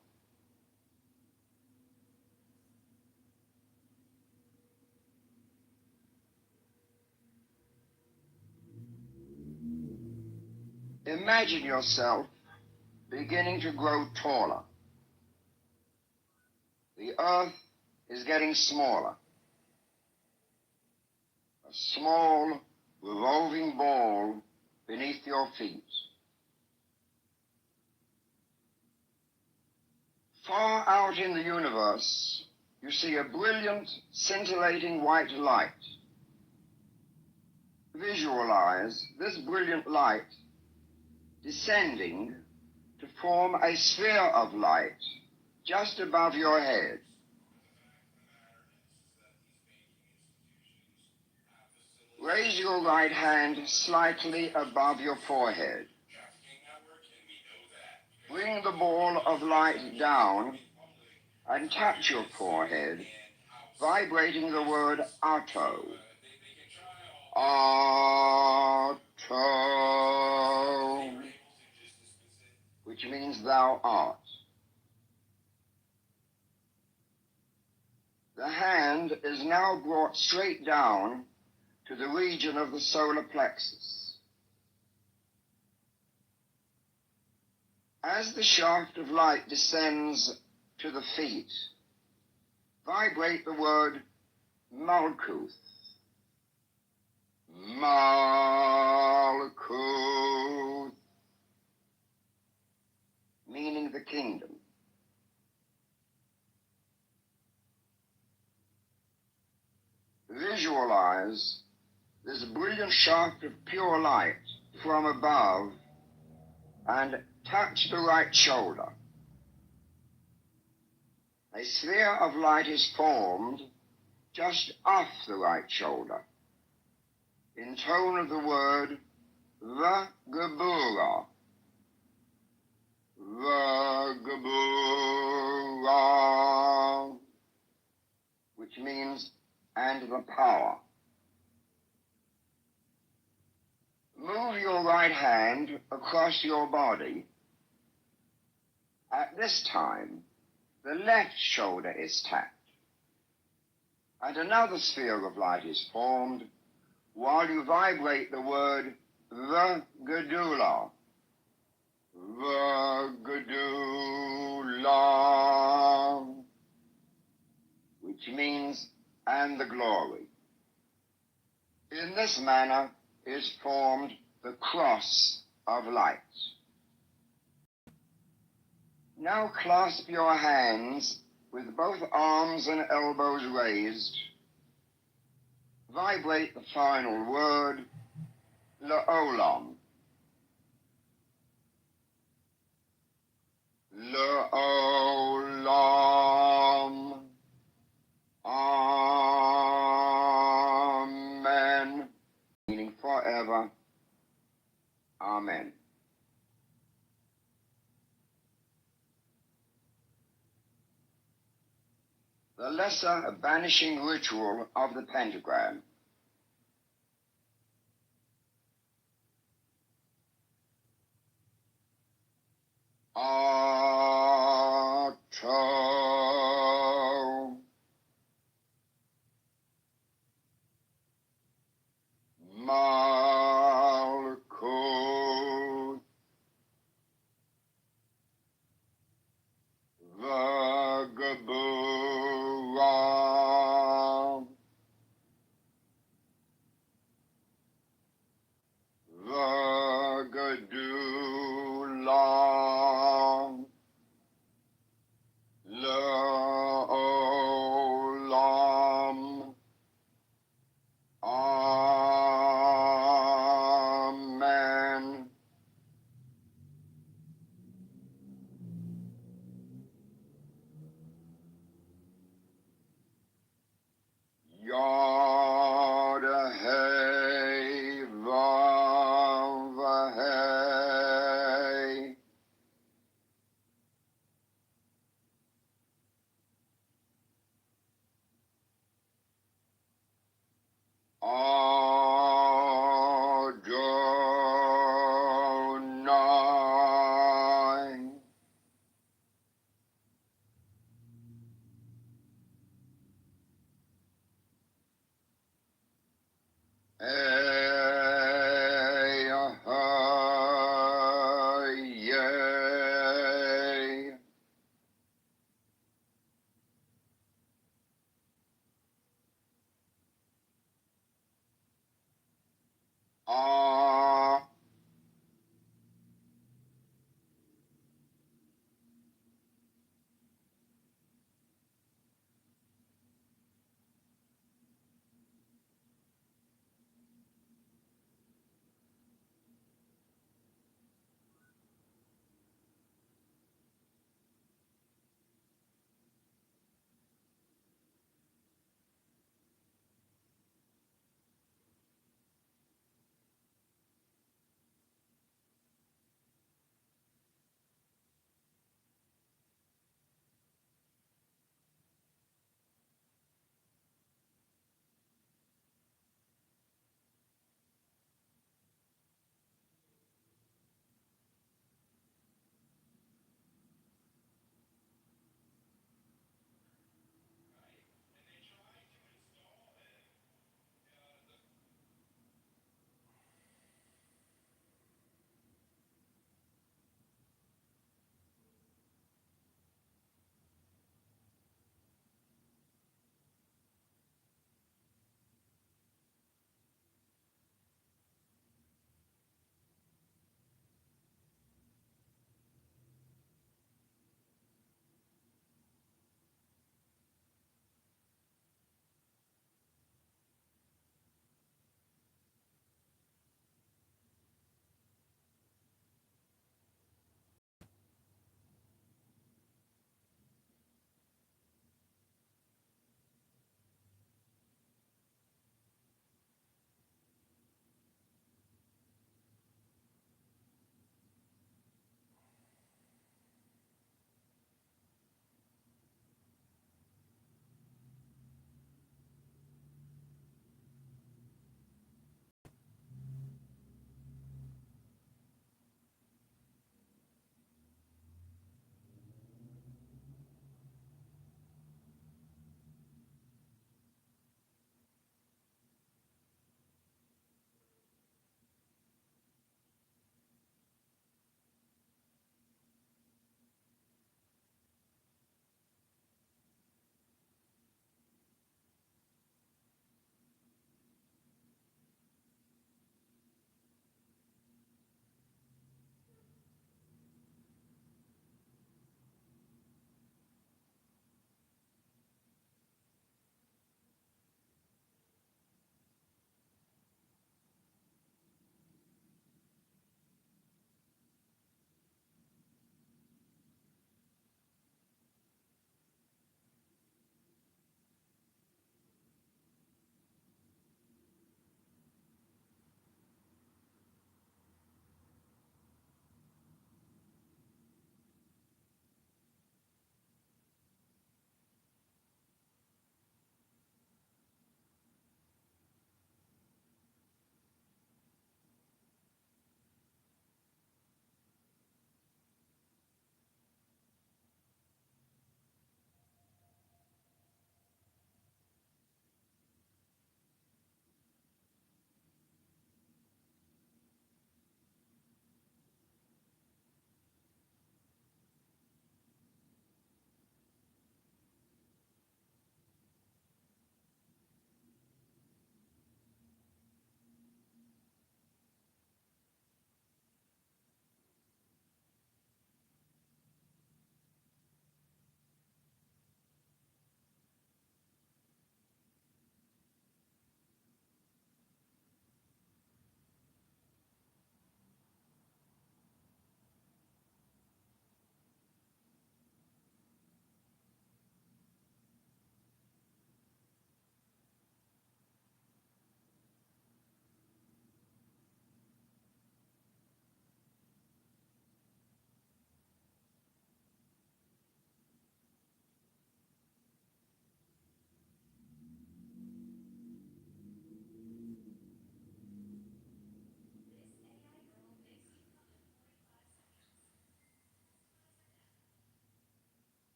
Imagine yourself beginning to grow taller. The earth is getting smaller. A small, revolving ball beneath your feet. Far out in the universe, you see a brilliant, scintillating white light. Visualize this brilliant light descending to form a sphere of light just above your head. Raise your right hand slightly above your forehead. Bring the ball of light down and touch your forehead, vibrating the word Atto. Atto, which means thou art. The hand is now brought straight down to the region of the solar plexus. As the shaft of light descends to the feet, vibrate the word Malkuth. Malkuth, meaning the kingdom. Visualize this brilliant shaft of pure light from above and touch the right shoulder. A sphere of light is formed just off the right shoulder, in tone of the word Vagabura. Vagabura, which means and the power. Move your right hand across your body. At this time, the left shoulder is tapped, and another sphere of light is formed while you vibrate the word Vagadula. Vagadula, which means and the glory. In this manner is formed the cross of light. Now clasp your hands with both arms and elbows raised. Vibrate the final word, La'olam. La'olam. ever. Amen. The lesser banishing ritual of the pentagram. Auto Malchus Vagabura Vagadula Leolam Amen. Yod Hey Vav Hey Adonai Ehayeh Ah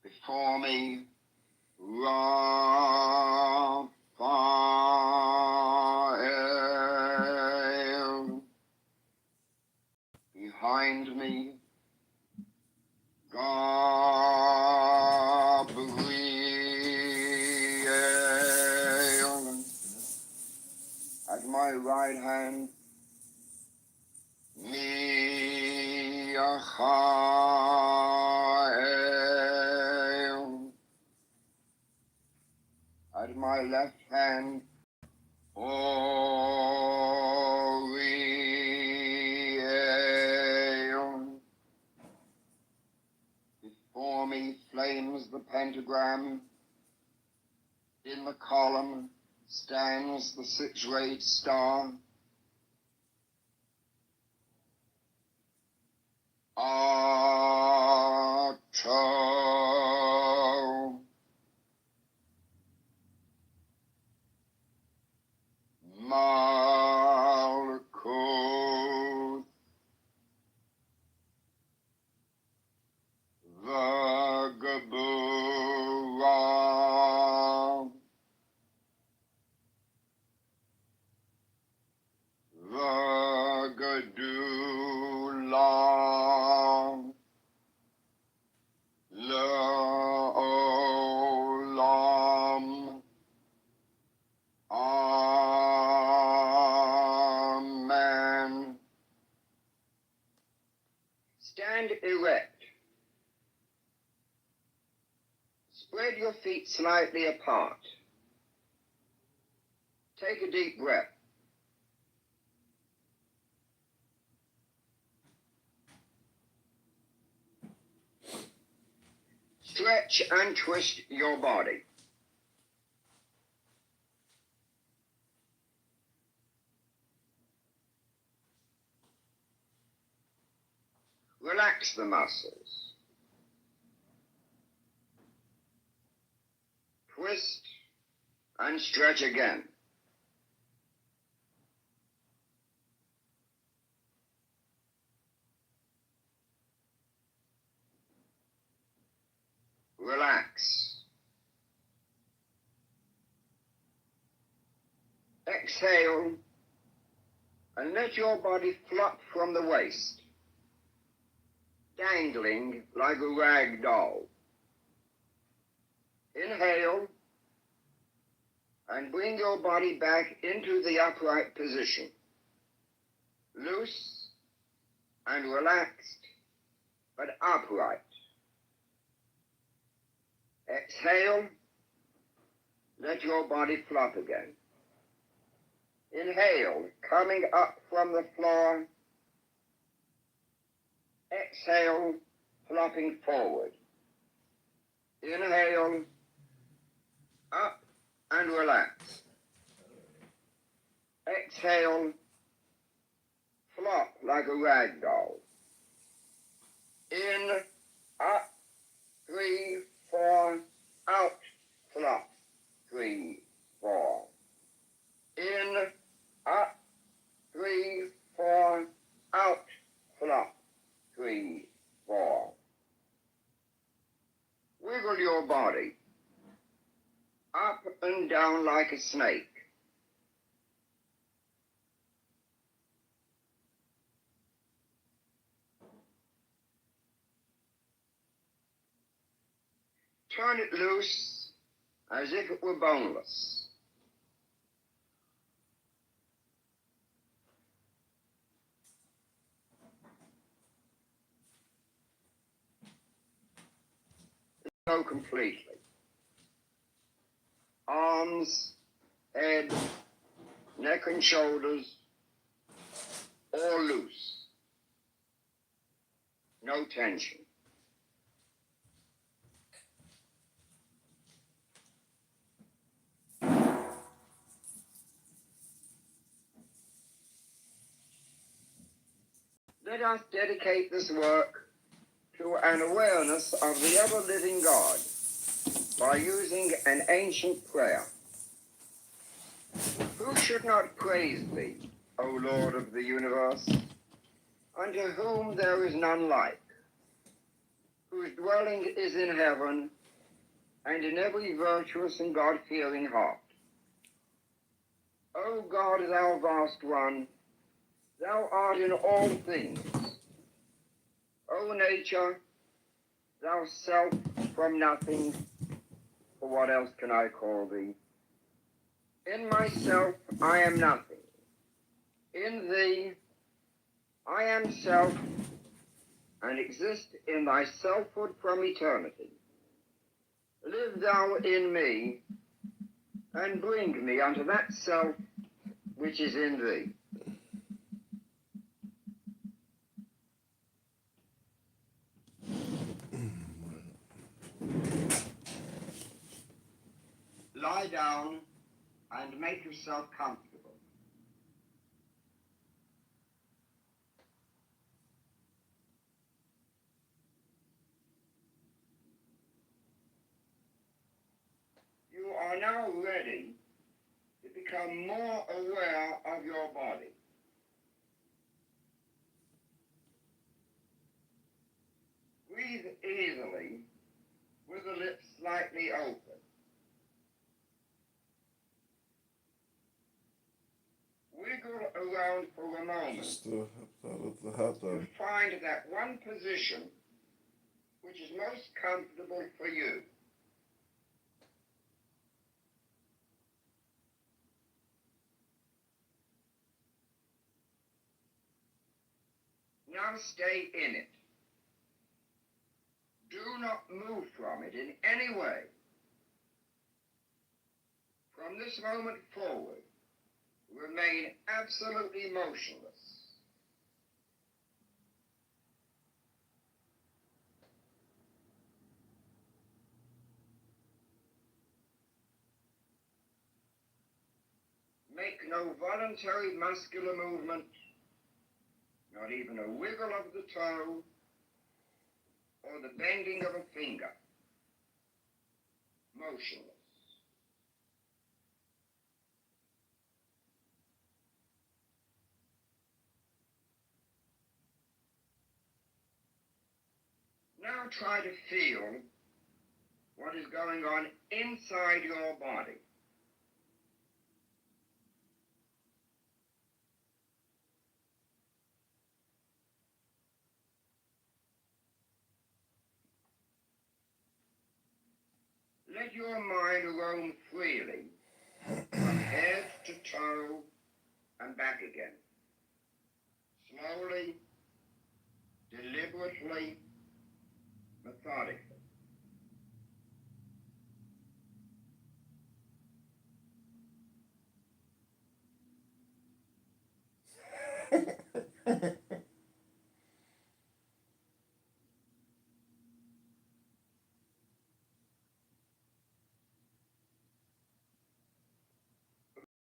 Before me, Raphael. Behind me, Gabriel. At my right hand, Michael. At my left hand, Oriel. Before me flames the pentagram. In the column stands the six-rayed star. Otto. Malkuth. Vagabura. Vagadula. Leolam. Amen. Stand erect. Spread your feet slightly apart. Take a deep breath. Stretch and twist your body. Relax the muscles. Twist and stretch again. Relax. Exhale and let your body flop from the waist, dangling like a rag doll. Inhale and bring your body back into the upright position. Loose and relaxed, but upright. Exhale, let your body flop again. Inhale, coming up from the floor. Exhale, flopping forward. Inhale, up and relax. Exhale, flop like a rag doll. In, up, 3, 4, out, flop, 3, 4. In, up, 3, 4, out, flop, 3, 4. Wiggle your body up and down like a snake. Turn it loose as if it were boneless. Go completely. Arms, head, neck and shoulders, all loose. No tension. Let us dedicate this work to an awareness of the ever-living God by using an ancient prayer. Who should not praise thee, O Lord of the universe, unto whom there is none like, whose dwelling is in heaven and in every virtuous and God-fearing heart. O God, thou vast one, thou art in all things. O nature, thou self from nothing, for what else can I call thee? In myself I am nothing. In thee I am self, and exist in thy selfhood from eternity. Live thou in me, and bring me unto that self which is in thee. Lie down and make yourself comfortable. You are now ready to become more aware of your body. Breathe easily with the lips slightly open. Wiggle around for a moment Just the hot dog. to find that one position which is most comfortable for you. Now stay in it. Do not move from it in any way. From this moment forward, remain absolutely motionless. Make no voluntary muscular movement, not even a wiggle of the toe or the bending of a finger. Motionless. Now try to feel what is going on inside your body. Let your mind roam freely from head to toe and back again. Slowly, deliberately, methodically.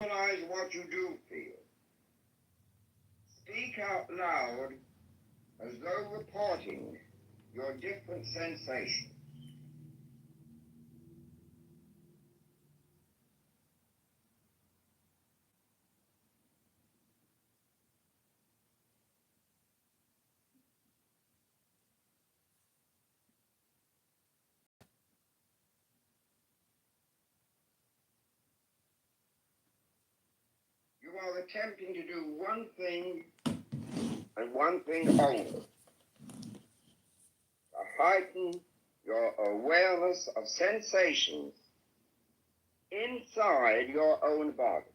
Realize what you do feel. Speak out loud as though reporting your different sensations. You are attempting to do one thing and one thing only. To heighten your awareness of sensations inside your own body.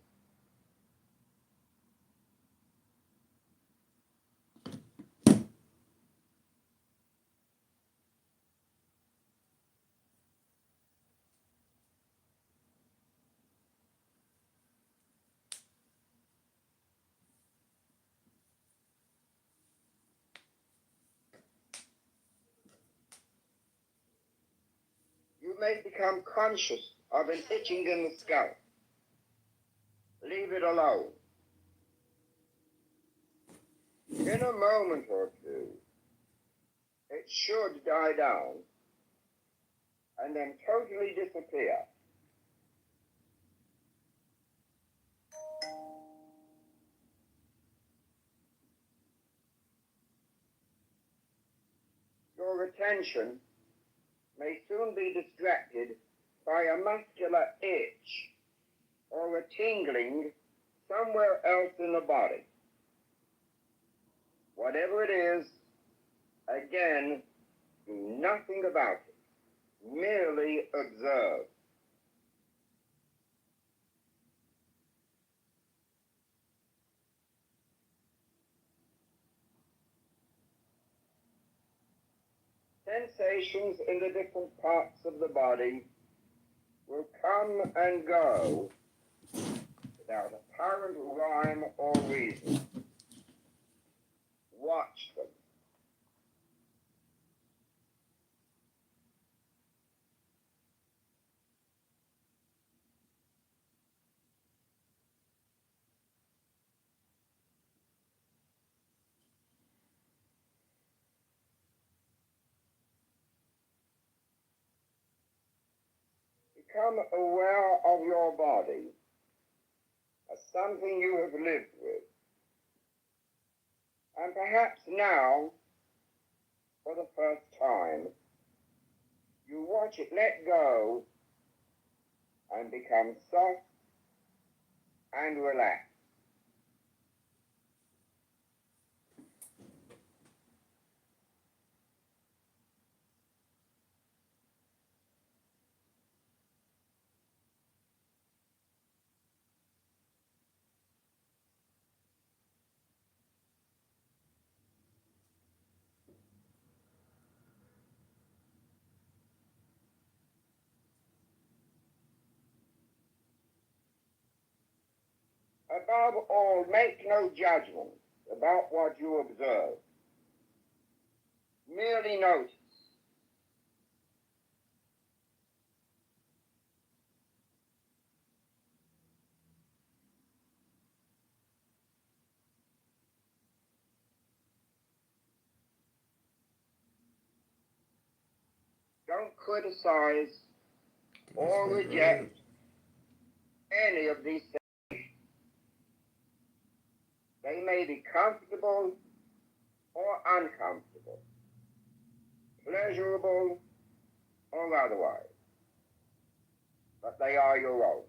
You may become conscious of an itching in the scalp. Leave it alone. In a moment or two, it should die down, and then totally disappear. Your attention may soon be distracted by a muscular itch or a tingling somewhere else in the body. Whatever it is, again, do nothing about it. Merely observe. Sensations in the different parts of the body will come and go without apparent rhyme or reason. Watch them. Become aware of your body as something you have lived with. And perhaps now, for the first time, you watch it let go and become soft and relaxed. Above all, make no judgment about what you observe. Merely notice. Don't criticize or reject any of these things. They may be comfortable or uncomfortable, pleasurable or otherwise, but they are your own.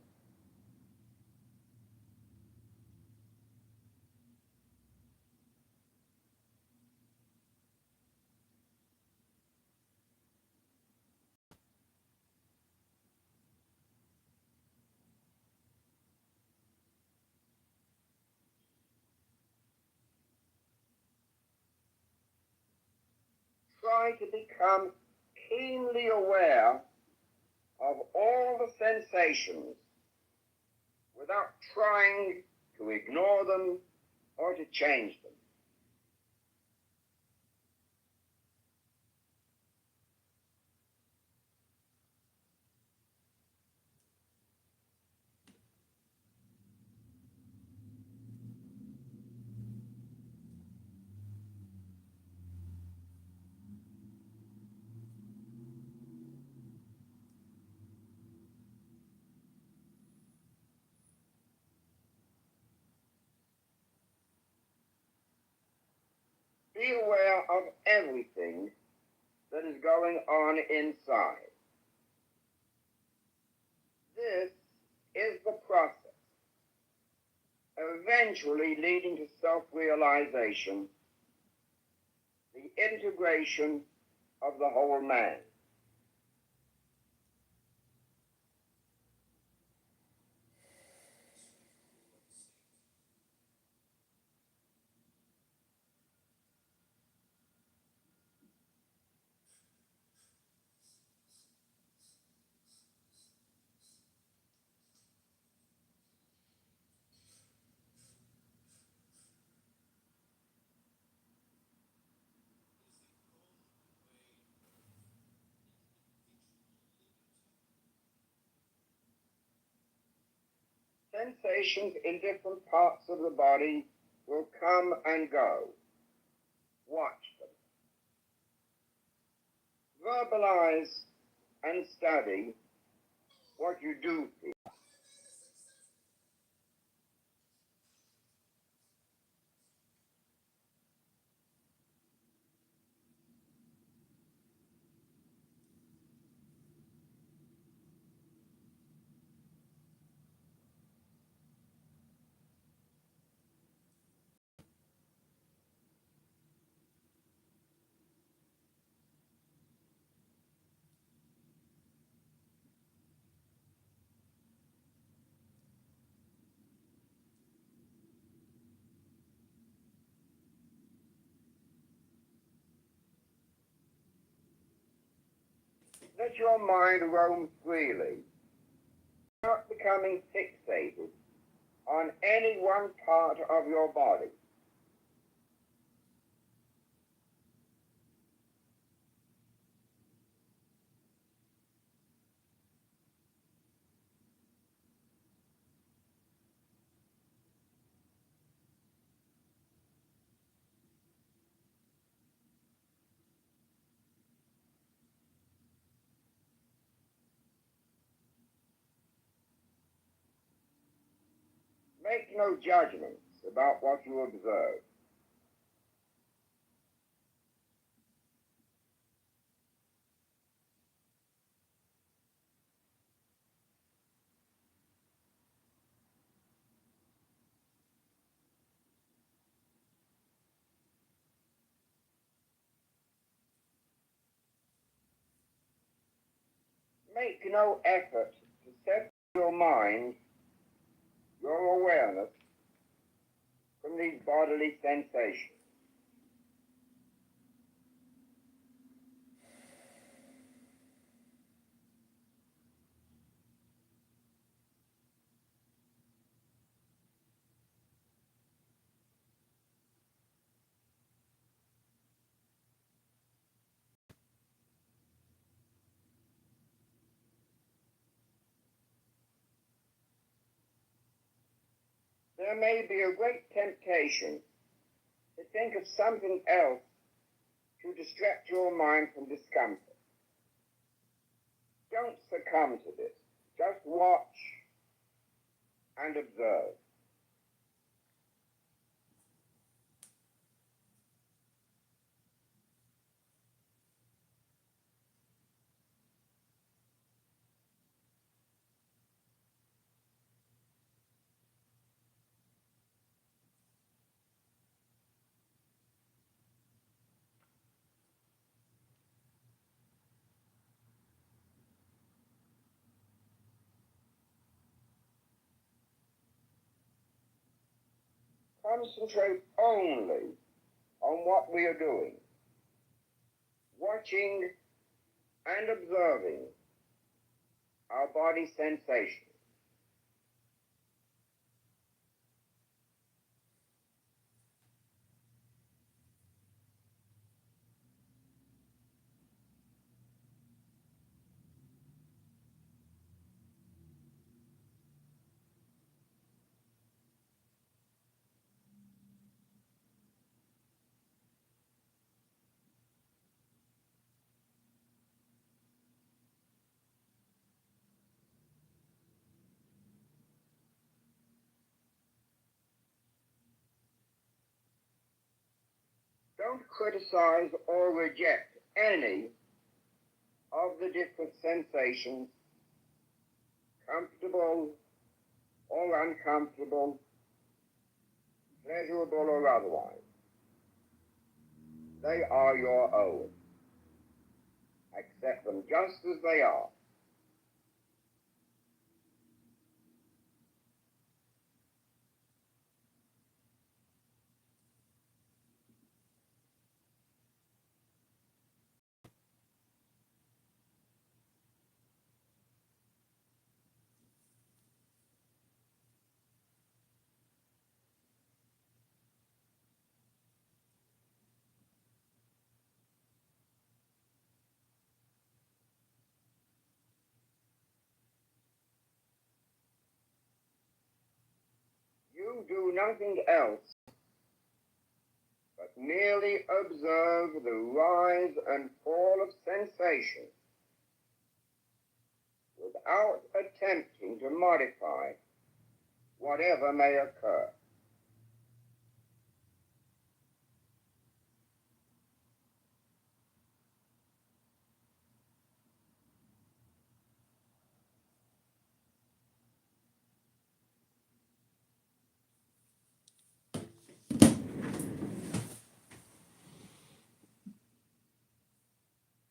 Try to become keenly aware of all the sensations without trying to ignore them or to change them. Be aware of everything that is going on inside. This is the process, eventually leading to self-realization, the integration of the whole man. Sensations in different parts of the body will come and go. Watch them. Verbalize and study what you do feel. Let your mind roam freely, not becoming fixated on any one part of your body. Make no judgments about what you observe. Make no effort to separate your mind, your awareness, from these bodily sensations. There may be a great temptation to think of something else to distract your mind from discomfort. Don't succumb to this. Just watch and observe. Concentrate only on what we are doing, watching and observing our body sensations. Don't criticize or reject any of the different sensations, comfortable or uncomfortable, pleasurable or otherwise. They are your own. Accept them just as they are. You do nothing else but merely observe the rise and fall of sensation without attempting to modify whatever may occur.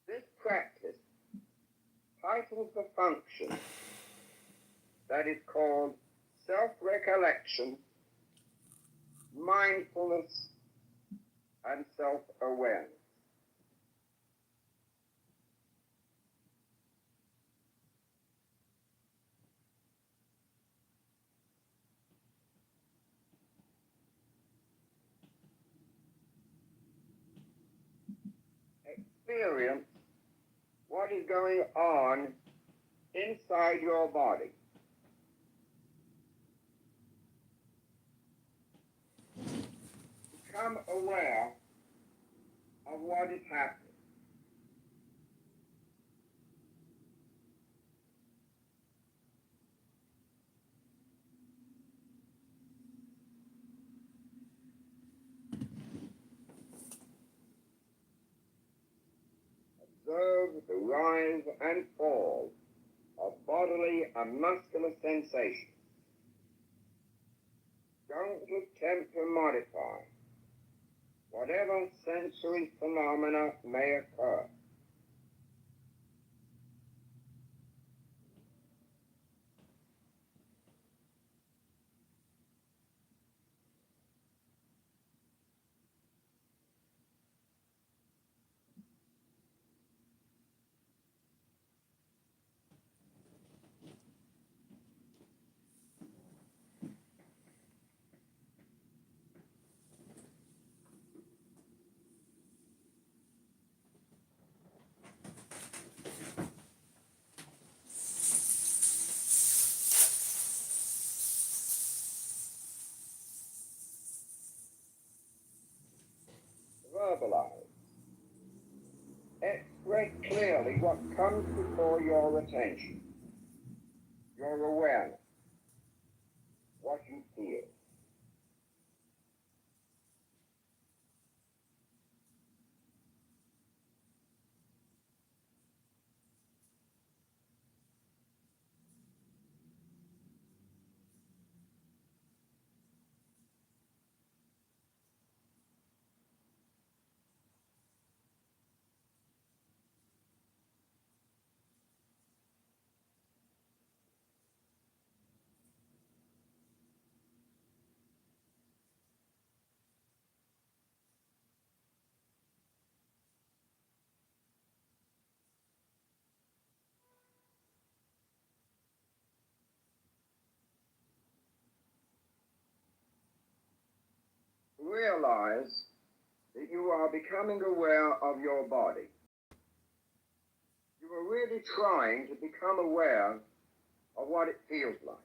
This practice heightens the function that is called self-recollection, mindfulness, and self-awareness. Experience what is going on inside your body. Become aware of what is happening. Observe the rise and fall of bodily and muscular sensations. Don't attempt to modify whatever sensory phenomena may occur. Verbalize. Express clearly what comes before your attention, your awareness, what you feel. Realize that you are becoming aware of your body. You are really trying to become aware of what it feels like.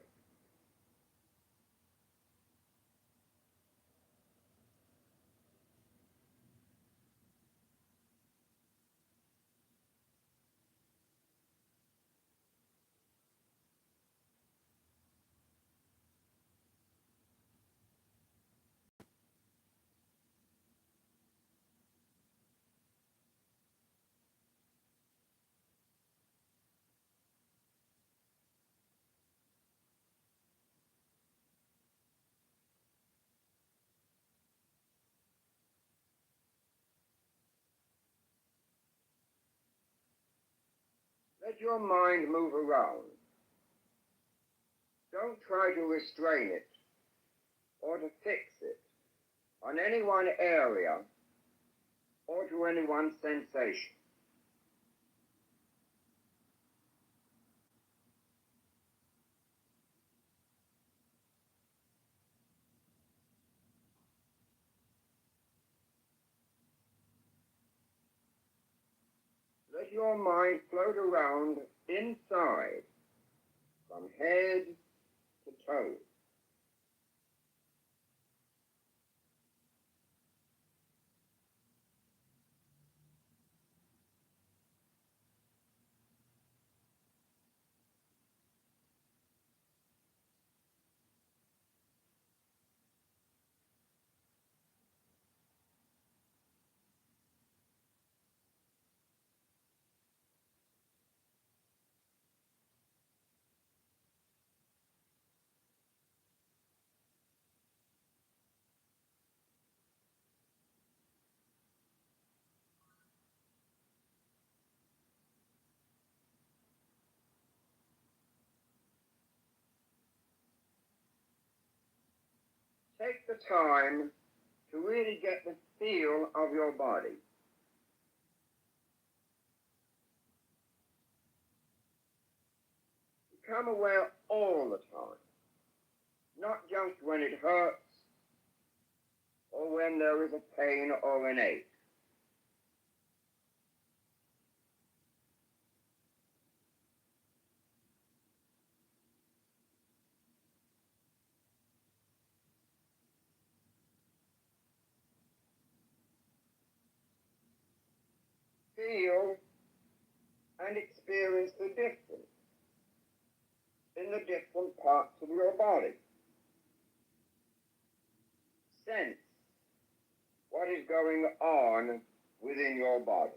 Let your mind move around. Don't try to restrain it or to fix it on any one area or to any one sensation. Let your mind float around inside from head to toe. Take the time to really get the feel of your body. Become aware all the time, not just when it hurts or when there is a pain or an ache. Feel and experience the difference in the different parts of your body. Sense what is going on within your body.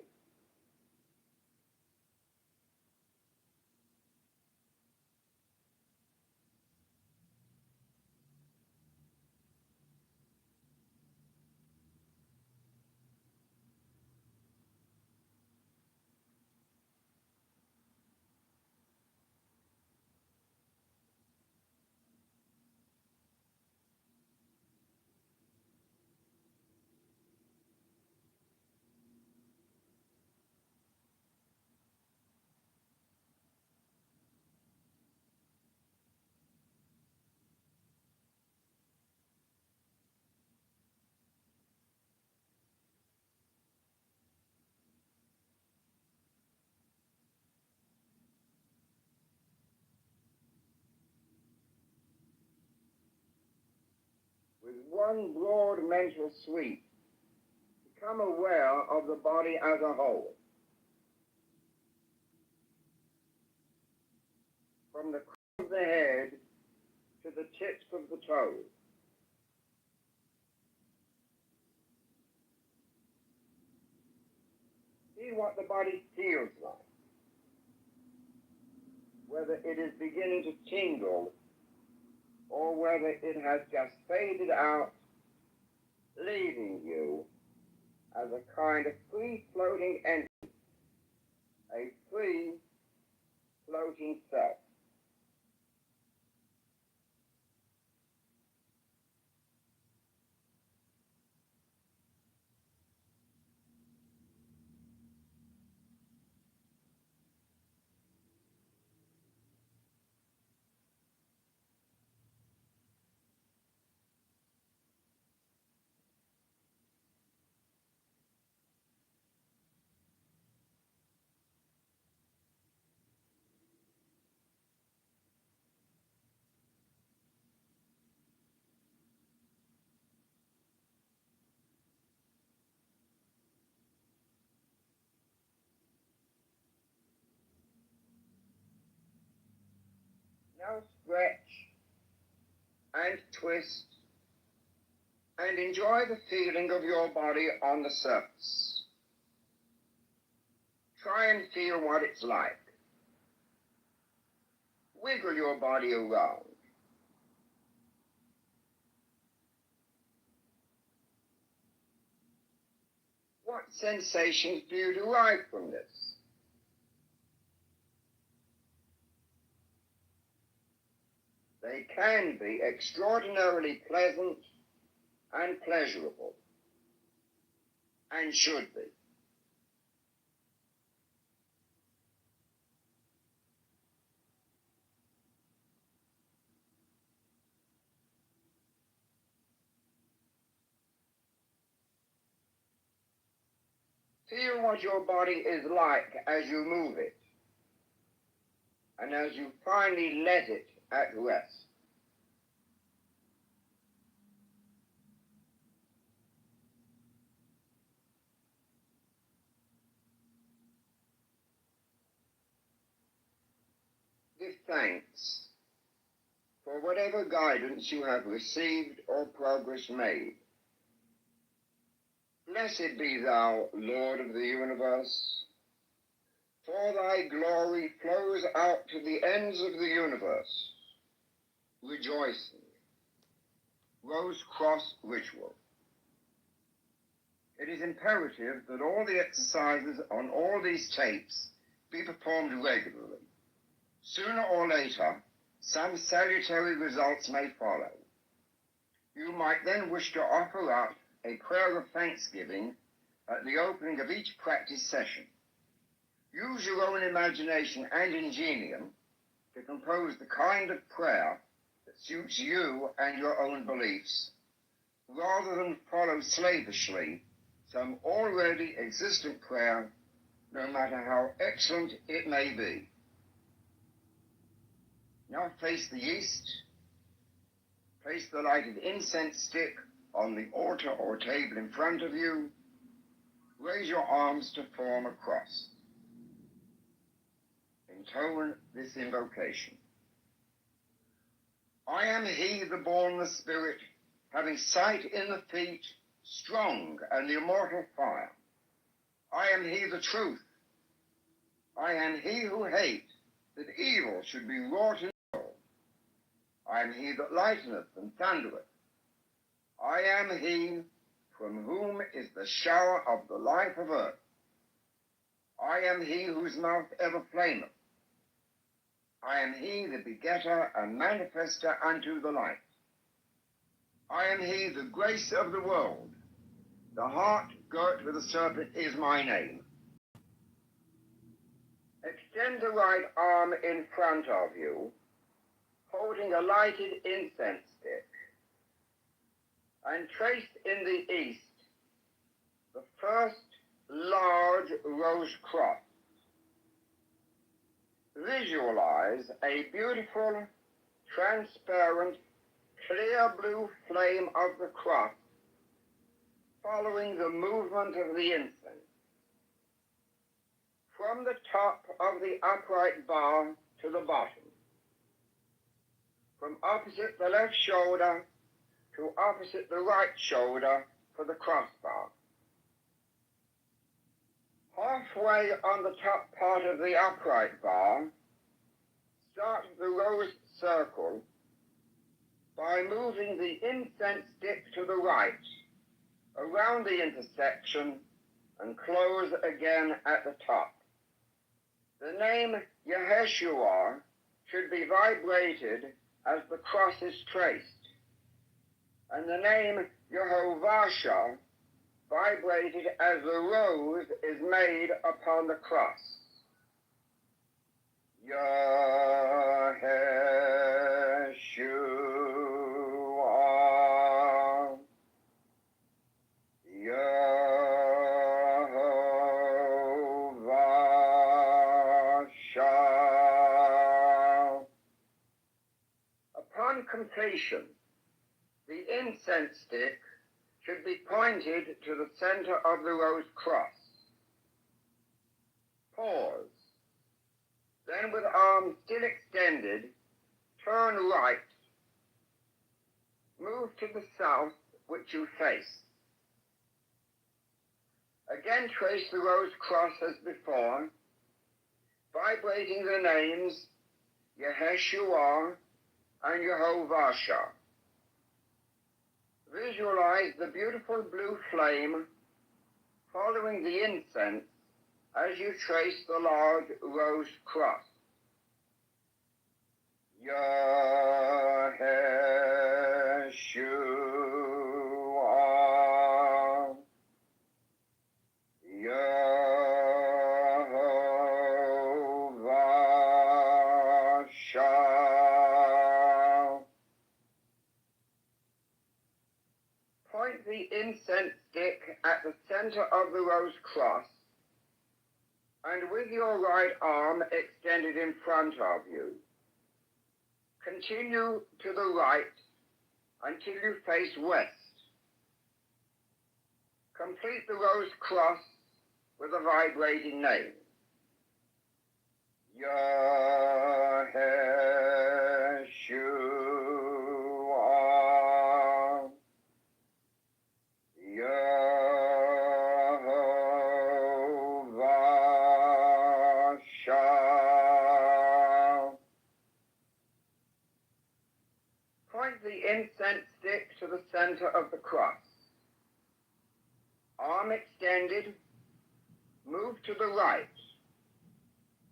With one broad mental sweep, become aware of the body as a whole. From the crown of the head to the tips of the toes. See what the body feels like. Whether it is beginning to tingle or whether it has just faded out, leaving you as a kind of free-floating entity, a free floating self. Now stretch and twist and enjoy the feeling of your body on the surface. Try and feel what it's like. Wiggle your body around. What sensations do you derive from this? They can be extraordinarily pleasant and pleasurable, and should be. Feel what your body is like as you move it, and as you finally let it at rest. Give thanks for whatever guidance you have received or progress made. Blessed be thou, Lord of the universe, for thy glory flows out to the ends of the universe. Rejoicing. Rose Cross Ritual. It is imperative that all the exercises on all these tapes be performed regularly. Sooner or later, some salutary results may follow. You might then wish to offer up a prayer of thanksgiving at the opening of each practice session. Use your own imagination and ingenium to compose the kind of prayer that suits you and your own beliefs, rather than follow slavishly some already existent prayer, no matter how excellent it may be. Now face the east. Place the lighted incense stick on the altar or table in front of you. Raise your arms to form a cross. Intone this invocation. I am he, the born, the spirit, having sight in the feet, strong and the immortal fire. I am he, the truth. I am he who hates that evil should be wrought in the world. I am he that lighteneth and thundereth. I am he from whom is the shower of the life of earth. I am he whose mouth ever flameth. I am he, the begetter and manifester unto the light. I am he, the grace of the world. The heart girt with a serpent is my name. Extend the right arm in front of you, holding a lighted incense stick, and trace in the east the first large rose cross. Visualize a beautiful, transparent, clear blue flame of the cross following the movement of the incense. From the top of the upright bar to the bottom, from opposite the left shoulder to opposite the right shoulder for the crossbar. Halfway on the top part of the upright bar, start the rose circle by moving the incense stick to the right, around the intersection, and close again at the top. The name Yeshua should be vibrated as the cross is traced, and the name Yehovah vibrated as the rose is made upon the cross. Yeshua, Yehovah Shah. Upon completion, the incense stick should be pointed to the center of the rose cross. Pause. Then with arms still extended, turn right. Move to the south, which you face. Again trace the rose cross as before, vibrating the names Yeshua and Yehovah Shah. Visualize the beautiful blue flame following the incense as you trace the large rose cross. Yeshua, Yehovah Shah. Point the incense stick at the center of the rose cross, and with your right arm extended in front of you, continue to the right until you face west. Complete the rose cross with a vibrating name. Yeshua, Yehovah Shah. Point the incense stick to the center of the cross. Arm extended, move to the right,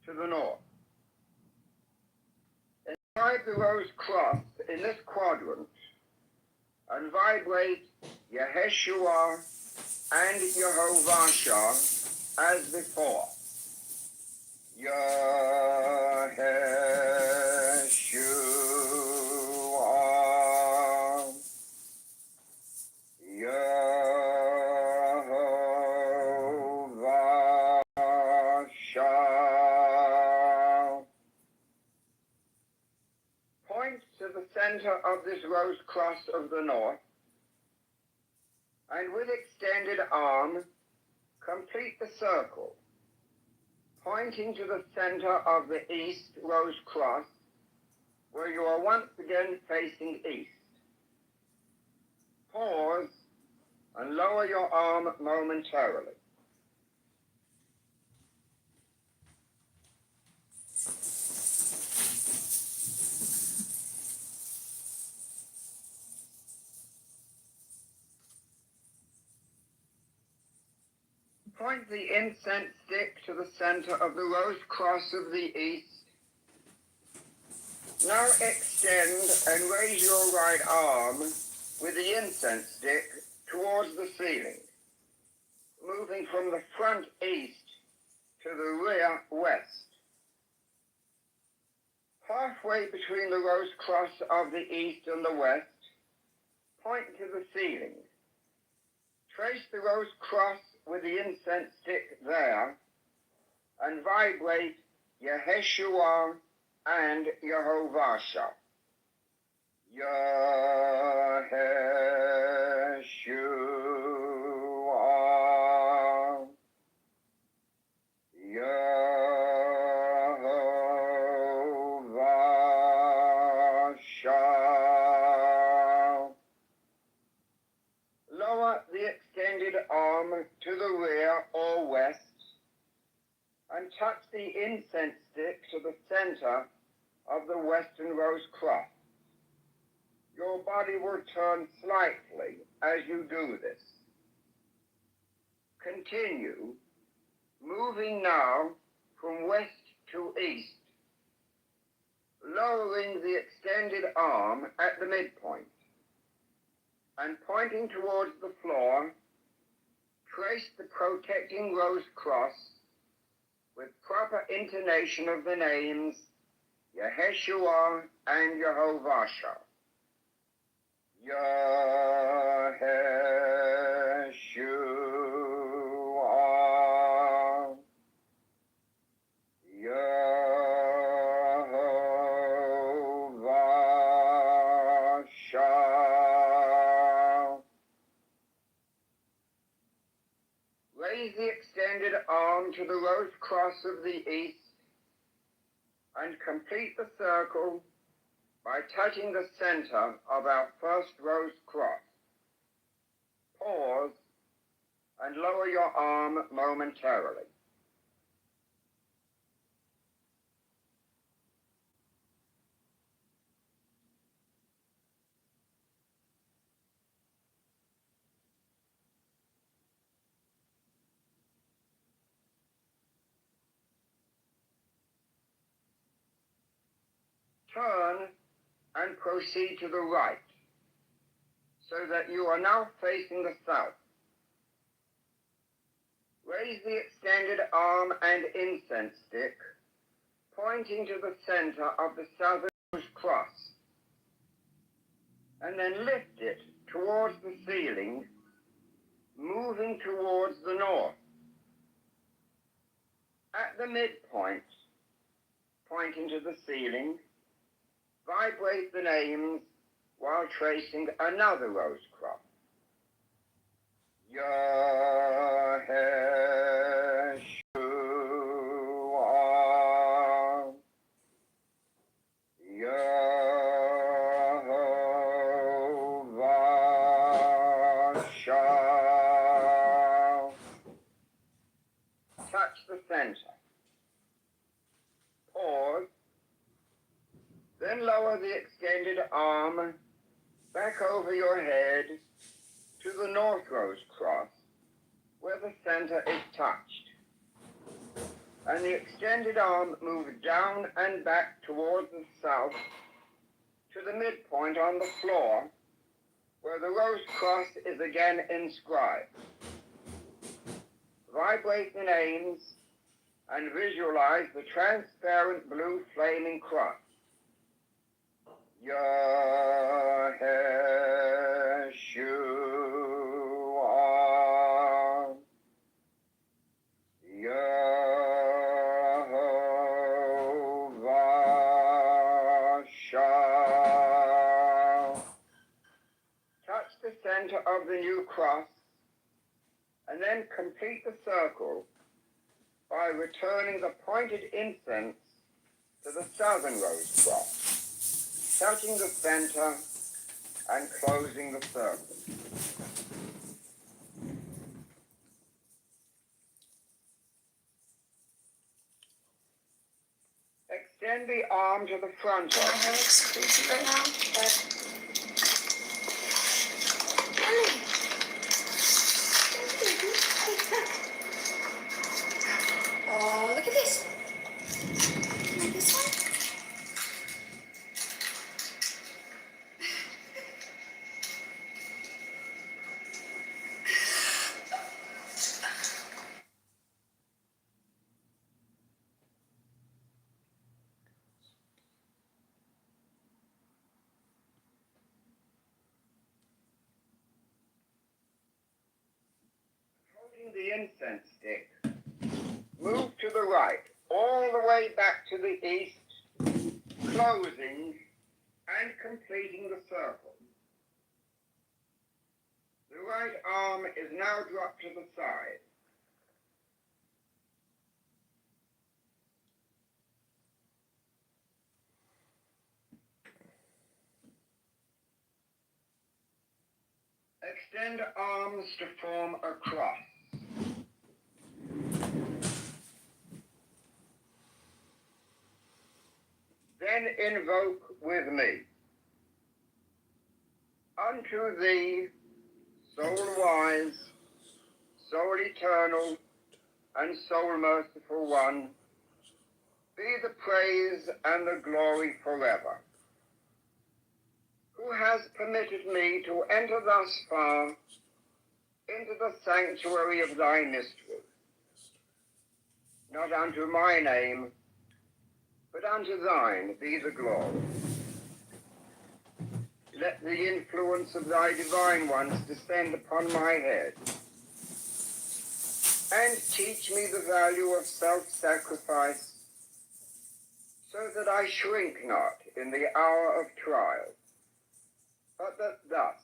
to the north. Inside the rose cross in this quadrant, and vibrate Yeshua and Yehovah as before. Yeshua, Yehovah. Point to the center of this rose cross of the north, and with extended arm, complete the circle, pointing to the center of the east rose cross, where you are once again facing east. Pause and lower your arm momentarily. Point the incense stick to the center of the rose cross of the east. Now extend and raise your right arm with the incense stick towards the ceiling, moving from the front east to the rear west. Halfway between the rose cross of the east and the west, point to the ceiling. Trace the rose cross with the incense stick there and vibrate Yeshua and Yehovah. Yeshua, Yehovah. Lower the extended arm to the rear or west and touch the incense stick to the center of the western rose cross. Your body will turn slightly as you do this. Continue, moving now from west to east, lowering the extended arm at the midpoint and pointing towards the floor. Trace the protecting rose cross with proper intonation of the names Yeshua and Yehovah. Yeshua, Yehovah. Raise the extended arm to the rose cross of the east and complete the circle by touching the center of our first rose cross. Pause and lower your arm momentarily. Turn and proceed to the right, so that you are now facing the south. Raise the extended arm and incense stick, pointing to the center of the southern cross, and then lift it towards the ceiling, moving towards the north. At the midpoint, pointing to the ceiling, vibrate the names while tracing another rose cross. Yeshua, Yehovah. Touch the center. Pause. Then lower the extended arm back over your head to the north rose cross, where the center is touched. And the extended arm moves down and back towards the south to the midpoint on the floor, where the rose cross is again inscribed. Vibrate the names and visualize the transparent blue flaming cross. Yeshua, Yehovah Shah. Touch the center of the new cross and then complete the circle by returning the pointed incense to the southern rose cross, touching the center and closing the circle. Extend the arm to the front My of hair looks crazy right now, but oh, look at this. Like this one? Holding the incense stick, move to the right, all the way back to the east, closing and completing the circle. The right arm is now dropped to the side. Extend arms to form a cross. Then invoke with me. Unto thee, soul wise, soul eternal, and soul merciful one, be the praise and the glory forever, who has permitted me to enter thus far into the sanctuary of thy mystery. Not unto my name, but unto thine be the glory. Let the influence of thy divine ones descend upon my head, and teach me the value of self-sacrifice, so that I shrink not in the hour of trial, but that thus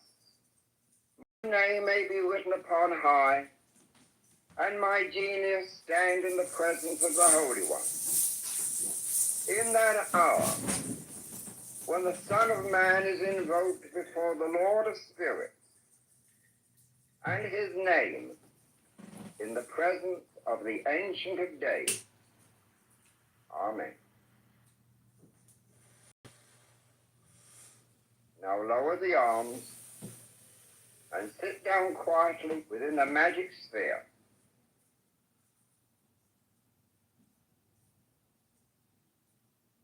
my name may be written upon high, and my genius stand in the presence of the Holy One. In that hour, when the Son of Man is invoked before the Lord of Spirits, and his name in the presence of the Ancient of Days. Amen. Now lower the arms and sit down quietly within the magic sphere.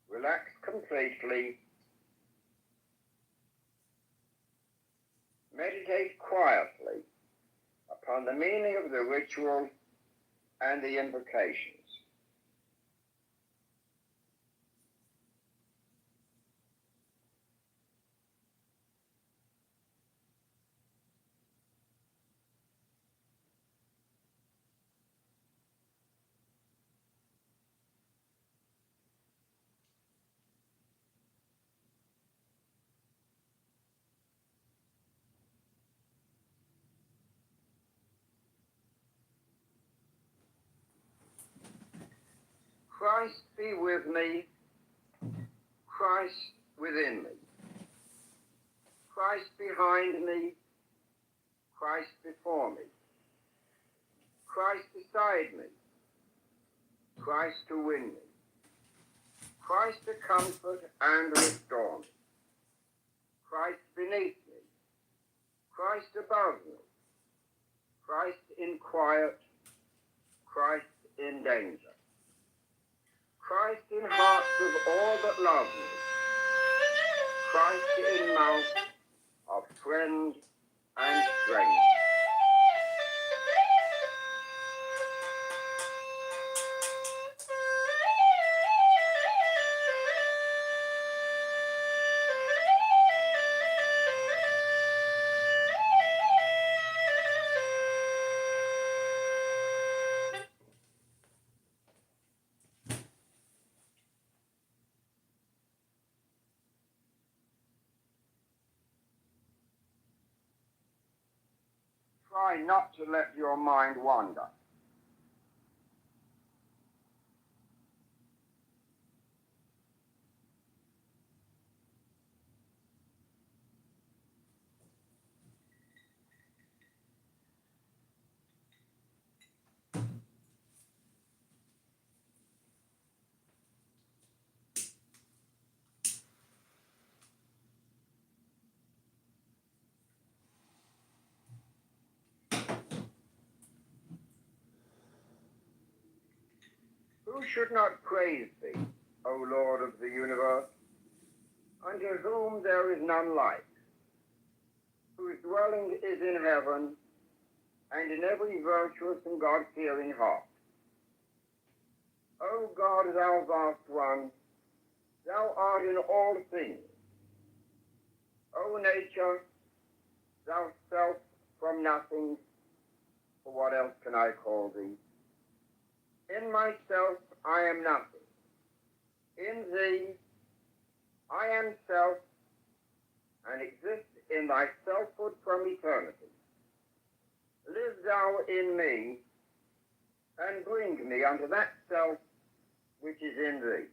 Relax completely. Meditate quietly upon the meaning of the ritual and the invocations. Christ be with me, Christ within me, Christ behind me, Christ before me, Christ beside me, Christ to win me, Christ to comfort and restore me, Christ beneath me, Christ above me, Christ in quiet, Christ in danger, Christ in hearts of all that love me, Christ in mouth of friend and strength. Try not to let your mind wander. Who should not praise thee, O Lord of the universe, unto whom there is none like, whose dwelling is in heaven, and in every virtuous and God-fearing heart. O God, thou vast one, thou art in all things. O nature, thou self from nothing, for what else can I call thee? In myself I am nothing. In thee I am self, and exist in thy selfhood from eternity. Live thou in me, and bring me unto that self which is in thee.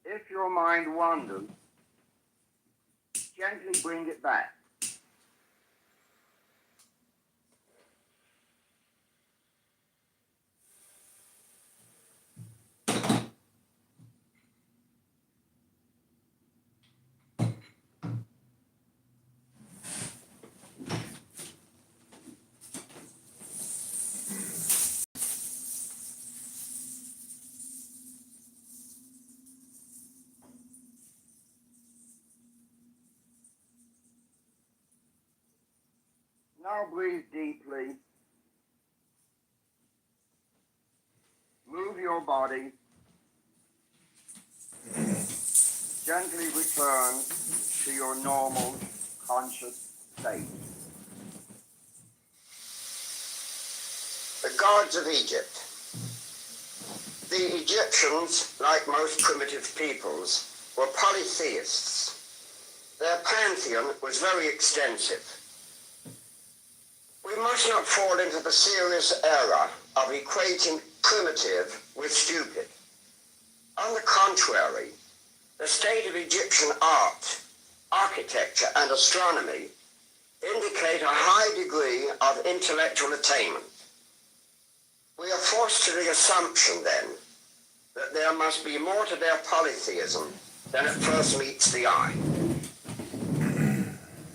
If your mind wanders, gently bring it back. Now breathe deeply. Move your body. Gently return to your normal conscious state. The gods of Egypt. The Egyptians, like most primitive peoples, were polytheists. Their pantheon was very extensive. We must not fall into the serious error of equating primitive with stupid. On the contrary, the state of Egyptian art, architecture, and astronomy indicate a high degree of intellectual attainment. We are forced to the assumption, then, that there must be more to their polytheism than at first meets the eye.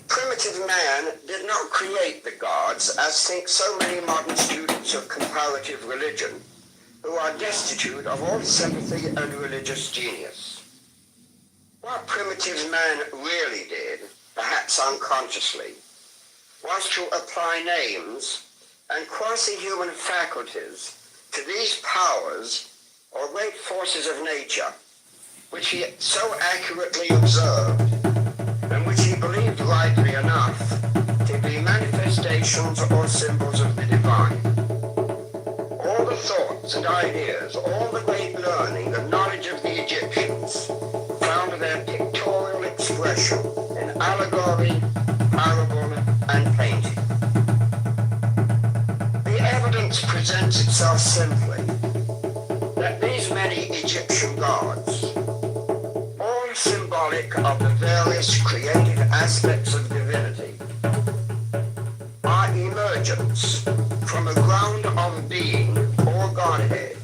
Primitive man did not create the gods, as think so many modern students of comparative religion, who are destitute of all sympathy and religious genius. What primitive man really did, perhaps unconsciously, was to apply names and quasi-human faculties to these powers or great forces of nature, which he so accurately observed, and which he believed rightly enough to be manifestations or symbols of the divine. All the thoughts and ideas, all the great learning and knowledge of the Egyptians found their pictorial expression in allegory, parable, and painting. The evidence presents itself simply that these many Egyptian gods, all symbolic of the various creative aspects of divinity are emergence from a ground of being or Godhead,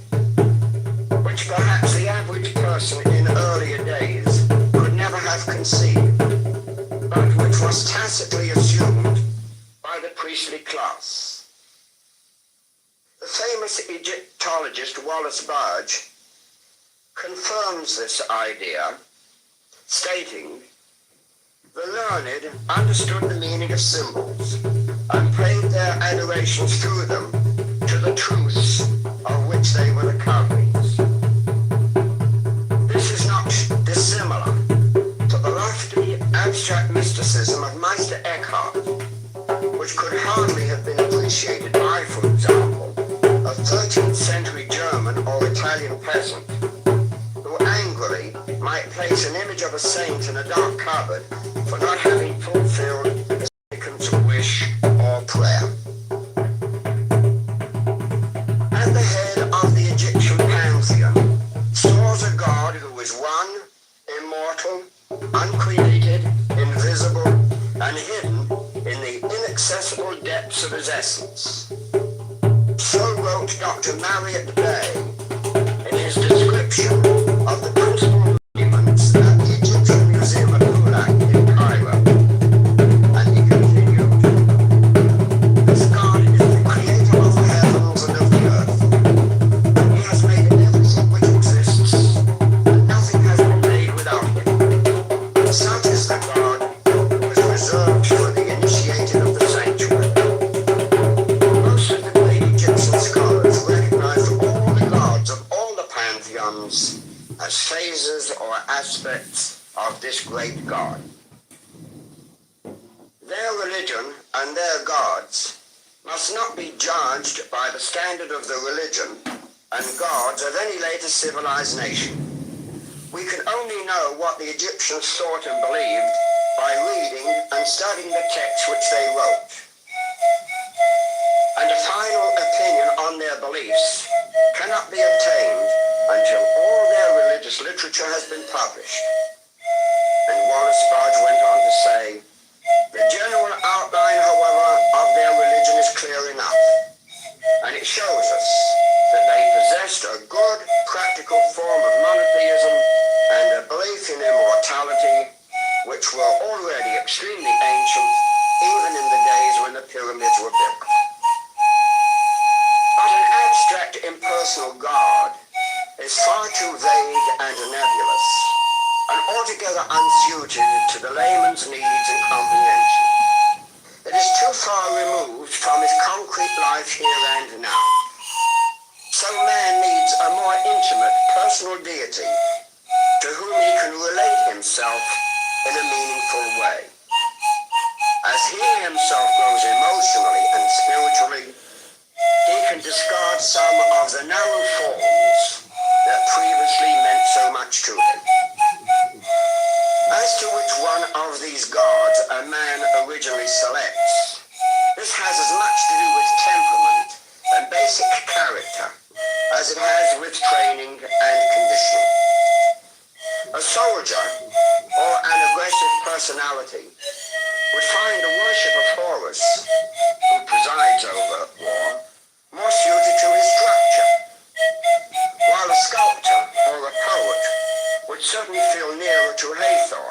which perhaps the average person in earlier days could never have conceived, but which was tacitly assumed by the priestly class. The famous Egyptologist Wallace Budge confirms this idea, stating, "The learned understood the meaning of symbols and paid their adorations through them to the truths of which they were the coverings." This is not dissimilar to the lofty abstract mysticism of Meister Eckhart, which could hardly have been appreciated by, for example, a 13th century German or Italian peasant who angrily might place an image of a saint in a dark cupboard for not having fulfilled a significant wish or prayer. At the head of the Egyptian pantheon soars a God who is one, immortal, uncreated, invisible, and hidden in the inaccessible depths of his essence. So wrote Dr. Marriott Bay in his description of the principal monuments at the Egyptian Museum at Ulak in Cairo. And he continued, "This God is the creator of the heavens and of the earth. He has made everything which exists, and nothing has been made without him. Such is the God who is reserved for the initiated of the sanctuary." Most of the great Egyptian scholars recognized all the gods of all the pantheons as phases or aspects of this great God. Their religion and their gods must not be judged by the standard of the religion and gods of any later civilized nation. We can only know what the Egyptians thought and believed by reading and studying the texts which they wrote. And a final opinion on their beliefs cannot be obtained until all their religious literature has been published. And Wallace Budge went on to say, "The general outline, however, of their religion is clear enough, and it shows us that they possessed a good, practical form of monotheism and a belief in immortality, which were already extremely ancient, even in the days when the pyramids were built." But an abstract impersonal God is far too vague and nebulous, and altogether unsuited to the layman's needs and comprehension. It is too far removed from his concrete life here and now. So man needs a more intimate, personal deity to whom he can relate himself in a meaningful way. As he himself grows emotionally and spiritually, he can discard some of the narrow forms that previously meant so much to him. As to which one of these gods a man originally selects, this has as much to do with temperament and basic character as it has with training and conditioning. A soldier or an aggressive personality would find the worship of Horus, who presides over war, more suited to his structure, while a sculptor or a poet would certainly feel nearer to Hathor,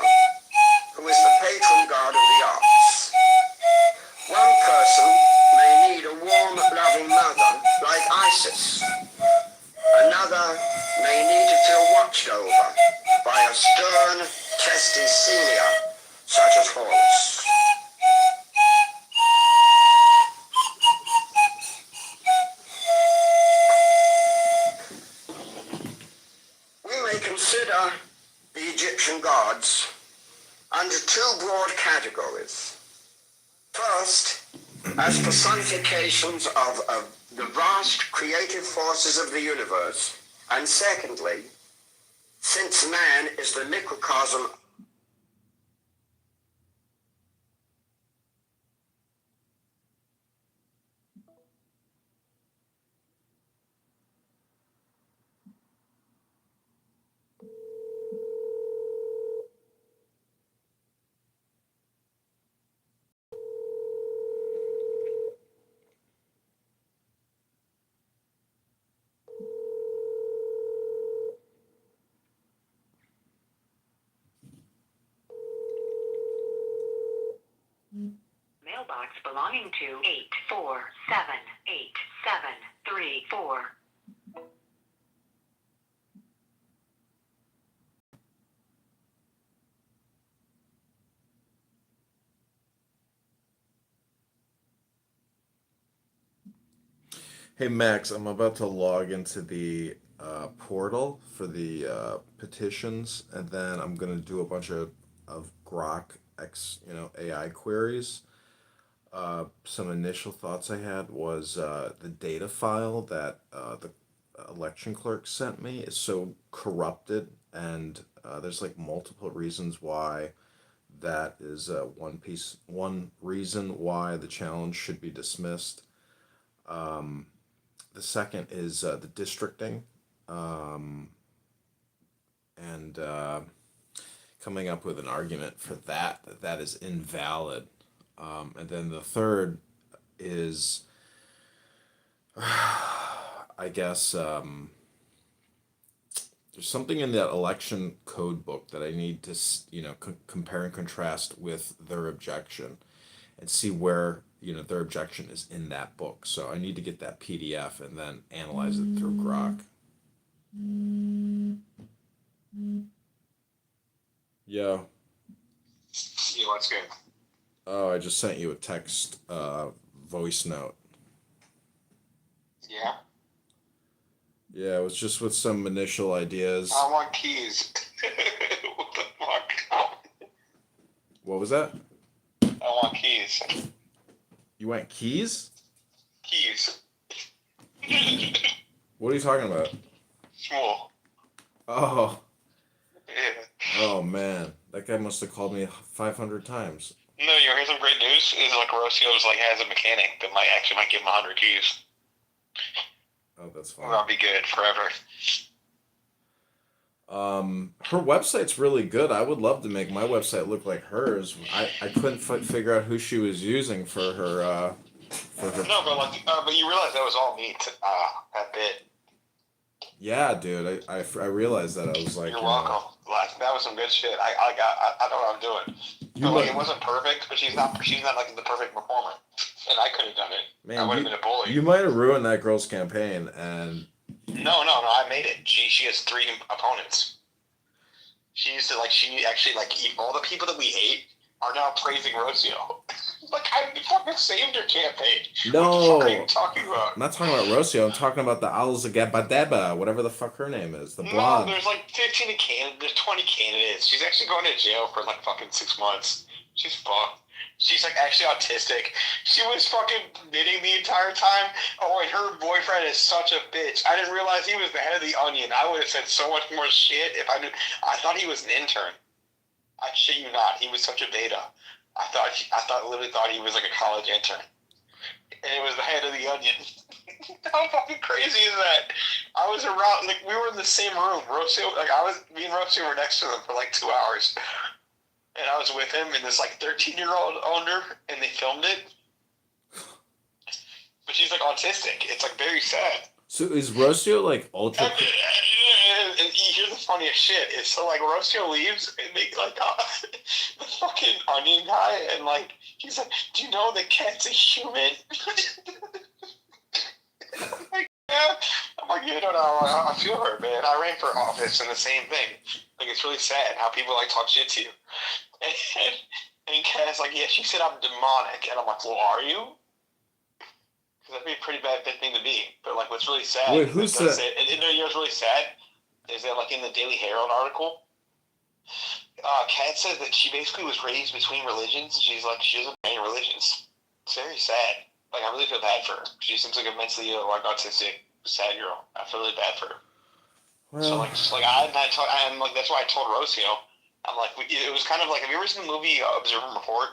who is the patron god of the arts. One person may need a warm, loving mother like Isis. Another may need to feel watched over by a stern, testy senior such as Horus. We may consider the Egyptian gods under two broad categories. First, as personifications of the vast creative forces of the universe, and secondly, since man is the microcosm belonging to 8478734. Hey Max, I'm about to log into the portal for the petitions, and then I'm gonna do a bunch of Grok X, AI queries. Some initial thoughts I had was the data file that the election clerk sent me is so corrupted, and there's like multiple reasons why that is one reason why the challenge should be dismissed. The second is the districting, and coming up with an argument for that is invalid. And then the third is, I guess, there's something in that election code book that I need to, compare and contrast with their objection and see where, their objection is in that book. So I need to get that PDF and then analyze it through Grok. Yeah. Yeah, what's good? Oh, I just sent you a text voice note. Yeah. Yeah, it was just with some initial ideas. I want keys. What the fuck? What was that? I want keys. You want keys? Keys. What are you talking about? Small. Oh, Yeah. oh man, that guy must have called me 500 times. No, you hear some great news? Is like Rosio's like has a mechanic that might give him 100 keys. Oh, that's That'll fine. be good forever. Her website's really good. I would love to make my website look like hers. I couldn't figure out who she was using for her. No, but you realize that was all me. That bit. Yeah, dude. I realized that. I was like, You're welcome. Like that was some good shit. I know what I'm doing. But like it wasn't perfect, but she's not like the perfect performer, and I could have done it. man, I would have been a bully. you might have ruined that girl's campaign, and No, I made it. She has 3 opponents. She actually all the people that we hate are now praising Rocio. Like I fucking saved her campaign. No. What the fuck are you talking about? I'm not talking about Rocio. I'm talking about the Alzagabadeba, whatever the fuck her name is. The blonde. No, there's like 15 candidates. There's 20 candidates. She's actually going to jail for like fucking 6 months. She's fucked. She's like actually autistic. She was fucking knitting the entire time. Oh, and her boyfriend is such a bitch. I didn't realize he was the head of the Onion. I would have said so much more shit if I knew. I thought he was an intern. I shit you not. He was such a beta. Literally thought he was like a college intern. And it was the head of the Onion. How fucking crazy is that? I was around, like, we were in the same room. Me and Rocio were next to them for like 2 hours. And I was with him and this like 13-year-old owner, and they filmed it. But she's like autistic. It's like very sad. So is Rocio like ultra? And here's the funniest shit is so like Rocio leaves and they like the fucking Onion guy and like he's like, do you know that cat's a human? I'm like, yeah. I'm like, you don't know. I feel her, man. I ran for office and the same thing. Like it's really sad how people like talk shit to you. And Cat's like, yeah, she said I'm demonic, and I'm like, well, are you? Because that'd be a pretty bad thing to be. But like, what's really sad? Wait, who's that? And you know what's really sad is that like in the Daily Herald article, Kat says that she basically was raised between religions. She's like she doesn't know any religions. It's very sad. Like I really feel bad for her. She seems like a mentally ill, like autistic, sad girl. I feel really bad for her. Well, So like, just like I'm like that's why I told Rocio. I'm like, it was kind of like, have you ever seen the movie Observe and Report?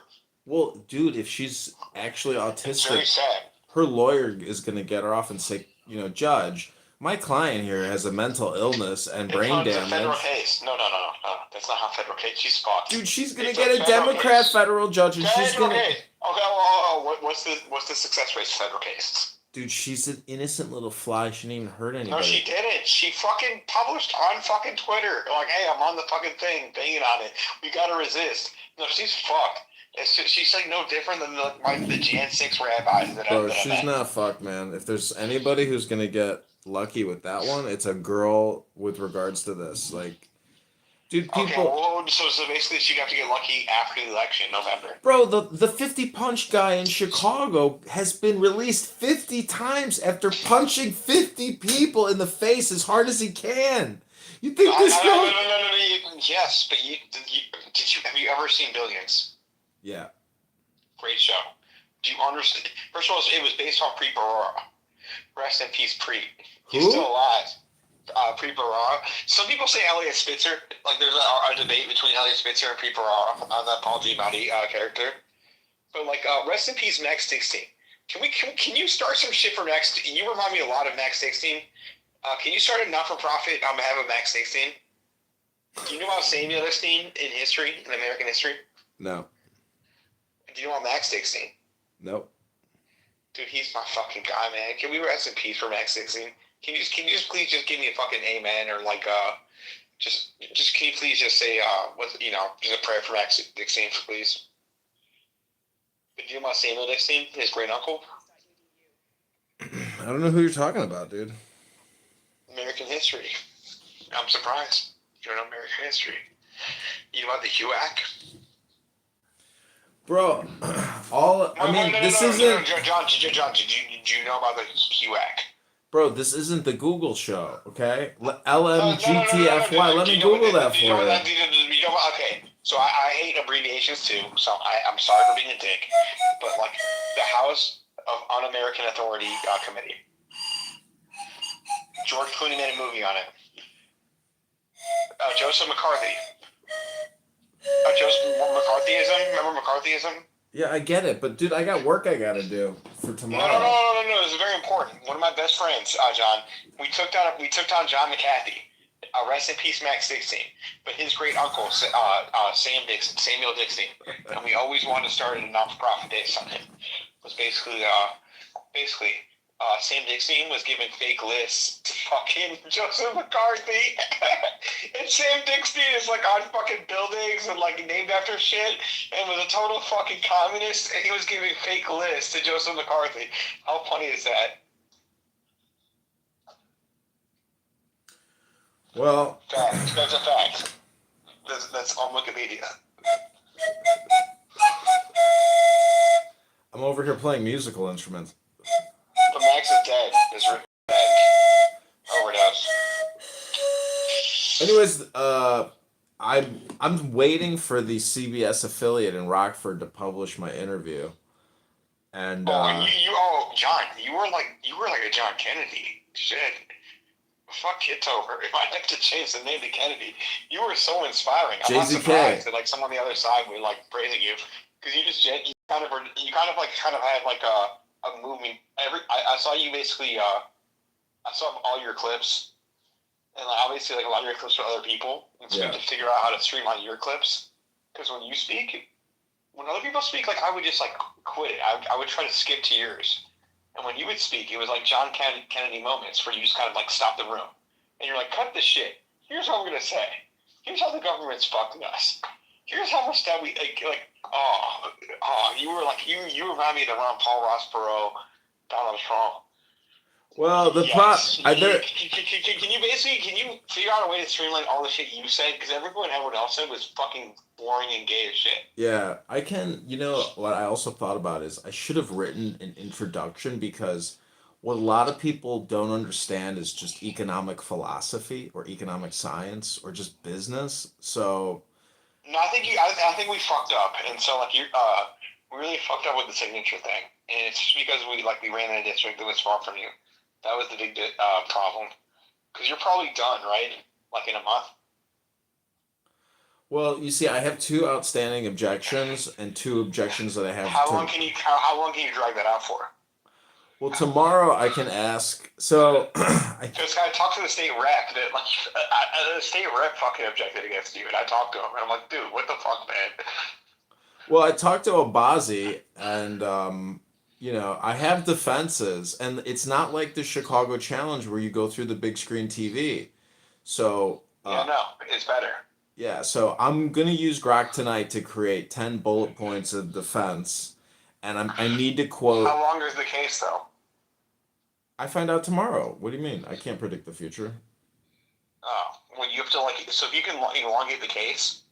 well, dude, if she's actually It's very autistic, sad. her lawyer is gonna get her off and say, Judge, my client here has a mental illness and brain It's a federal damage. case. No. That's not how federal case. She's fucked. Dude, she's gonna It's get a federal Democrat case. federal judge, and she's Federal gonna. case. Okay, what's the success rate for federal cases? Dude, she's an innocent little fly. She didn't even hurt anybody. No, she didn't. She fucking published on fucking Twitter. Like, hey, I'm on the fucking thing, banging on it. We gotta resist. No, she's fucked. She's like no different than the Jan 6 rabbis that Bro, I she's met. not fucked, man. If there's anybody who's gonna get lucky with that one, it's a girl with regards to this. Like, dude, Okay, people. well, so basically she'd have to get lucky after the election in November. Bro, the 50 punch guy in Chicago has been released 50 times after punching 50 people in the face as hard as he can. You think this girl? No. Yes, but have you ever seen Billions? Yeah. Great show. Do you understand? First of all, it was based on Preet Bharara. Rest in peace, Preet. He's Who? still alive. Preet Bharara. Some people say Elliot Spitzer. Like there's a debate between Elliot Spitzer and Preet Bharara on that Paul Giamatti character. But like, rest in peace, Max 16. Can you start some shit for Max? You remind me a lot of Max 16. Can you start a not-for-profit on behalf of Max 16? Do you know about Samuel 16 in history, in American history? No. Do you know about Max 16? Nope. Dude, he's my fucking guy, man. Can we rest in peace for Max 16? Can you just please just give me a fucking amen or like just can you please just say just a prayer for Max 16, please? Do you know about Samuel 16, his great uncle? I don't know who you're talking about, dude. American history. I'm surprised. You don't know American history. You know about the HUAC? Bro, this isn't. John, did you know about the HUAC? Bro, this isn't the Google show, okay? LMGTFY. Let me Google that for you. Okay, so I hate abbreviations too, so I'm sorry for being a dick, but like the House of Un-American Authority Committee. George Clooney made a movie on it. Joseph McCarthy. Joseph McCarthyism? Remember McCarthyism? Yeah, I get it, but dude, I got work I gotta do for tomorrow. No. It's very important. One of my best friends, John, we took down John McCarthy. Rest in peace, Max 16. But his great uncle, Samuel Dixon, and we always wanted to start a non-profit based on him. Was basically Sam Dixon was giving fake lists to fucking Joseph McCarthy. And Sam Dixon is like on fucking buildings and like named after shit and was a total fucking communist and he was giving fake lists to Joseph McCarthy. How funny is that? Well, Fact. That's a fact. That's on Wikipedia. I'm over here playing musical instruments. But Max is dead. Is dead. Overdose. Anyways, I'm waiting for the CBS affiliate in Rockford to publish my interview. And John, you were like a John Kennedy. Shit. Fuck Kitover. If I have to change the name to Kennedy, you were so inspiring. I'm not surprised that like someone on the other side would like praising you because you kind of had like a movement. I saw you basically. I saw all your clips, and like, obviously like a lot of your clips for other people, and so you have to figure out how to streamline your clips. Because when you speak, when other people speak, like I would just like quit it. I would try to skip to yours. And when you would speak, it was like John Kennedy moments where you just kind of like stop the room. And you're like, cut this shit. Here's what we're going to say. Here's how the government's fucking us. Here's how much that we, you were like, you remind me of the Ron Paul Ross Perot, Donald Trump. Well, the Can you figure out a way to streamline all the shit you said? Because everyone else said was fucking boring and gay as shit. Yeah, I can. You know what I also thought about is I should have written an introduction because what a lot of people don't understand is just economic philosophy or economic science or just business. So No, I think we fucked up, and so like we really fucked up with the signature thing, and it's just because we ran in a district that was far from you. That was the big problem. Because you're probably done, right? Like in a month. well, you see, I have two outstanding objections and two objections that I have How to. long can you drag that out for? Well, tomorrow I can ask. So Just gotta talk to the state rep that like the state rep fucking objected against you, and I talked to him, and I'm like, dude, what the fuck, man? Well, I talked to Obazi, and I have defenses, and it's not like the Chicago Challenge where you go through the big screen TV. So Yeah, no, it's better. Yeah, so I'm gonna use Grok tonight to create 10 bullet points of defense, and I need to How quote. long is the case though? I find out tomorrow. What do you mean? I can't predict the future. Oh, well, you have to like. So if you can elongate the case,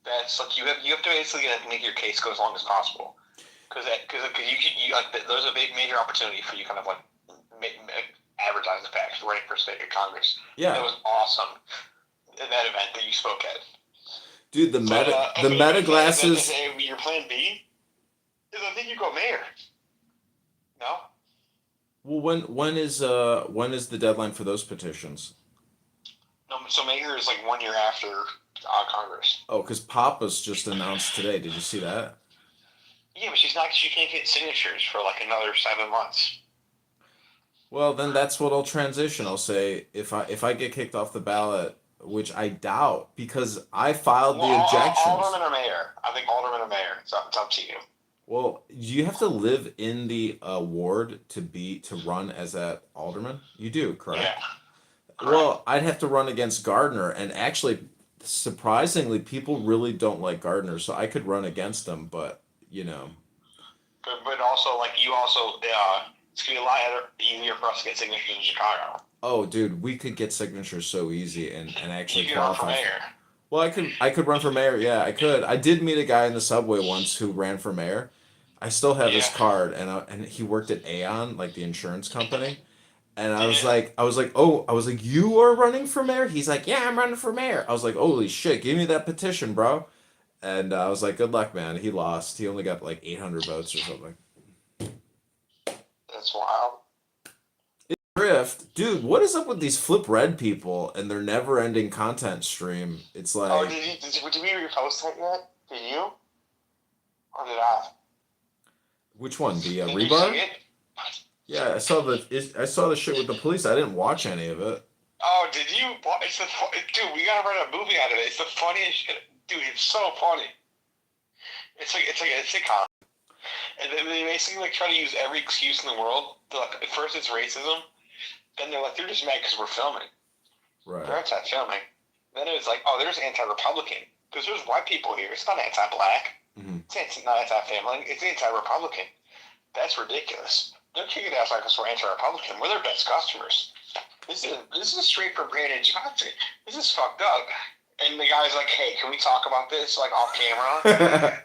that's like you have to basically make your case go as long as possible. Because you like there's a big major opportunity for you kind of like advertise the facts running for state of Congress. Yeah, That was awesome. In that event that you spoke at. dude, the But meta glasses. your plan B is I think you go mayor. No. Well, when is the deadline for those petitions? No. So mayor is like 1 year after Congress. Oh, because Papa's just announced today. Did you see that? Yeah, but she's not. She can't get signatures for like another 7 months. Well, then that's what I'll transition. I'll say if I get kicked off the ballot, which I doubt, because I filed the objections. Alderman or mayor? I think alderman or mayor. It's up to you. Well, you have to live in the ward to run as that alderman. You do, correct? Yeah. Well, I'd have to run against Gardner, and actually, surprisingly, people really don't like Gardner, so I could run against him, but you know. But also like you also it's gonna be a lot easier for us to get signatures in Chicago. Oh, dude, we could get signatures so easy and actually You can run for qualify. mayor. Well, I could run for mayor. Yeah, I could. I did meet a guy in the subway once who ran for mayor. I still have his Yeah. card, and he worked at Aon, like the insurance company. And Yeah. I was like, you are running for mayor? He's like, yeah, I'm running for mayor. I was like, holy shit, give me that petition, bro. And I was like, good luck, man. He lost. He only got like 800 votes or something. That's wild. Grift, dude, what is up with these flip red people and their never-ending content stream? It's Oh, like, did we repost that yet? Did you? Or did I? which one? The Did you rebar? see it? Yeah, I saw the shit with the police. I didn't watch any of it. Oh, did you? Dude, we gotta write a movie out of it. It's the funniest shit. Dude, it's so funny. It's like a sitcom. And they basically like try to use every excuse in the world. Like, at first it's racism. Then they're like, they're just mad because we're filming. They're Right. anti-filming. Then it's like, oh, there's anti-Republican. Because there's white people here. It's not anti-black. Hmm. It's not anti-family. It's anti-Republican. That's ridiculous. They're kicking us like us we're anti-Republican. We're their best customers. This is straight from Brandon Johnson. This is fucked up. And the guy's like, hey, can we talk about this like off camera?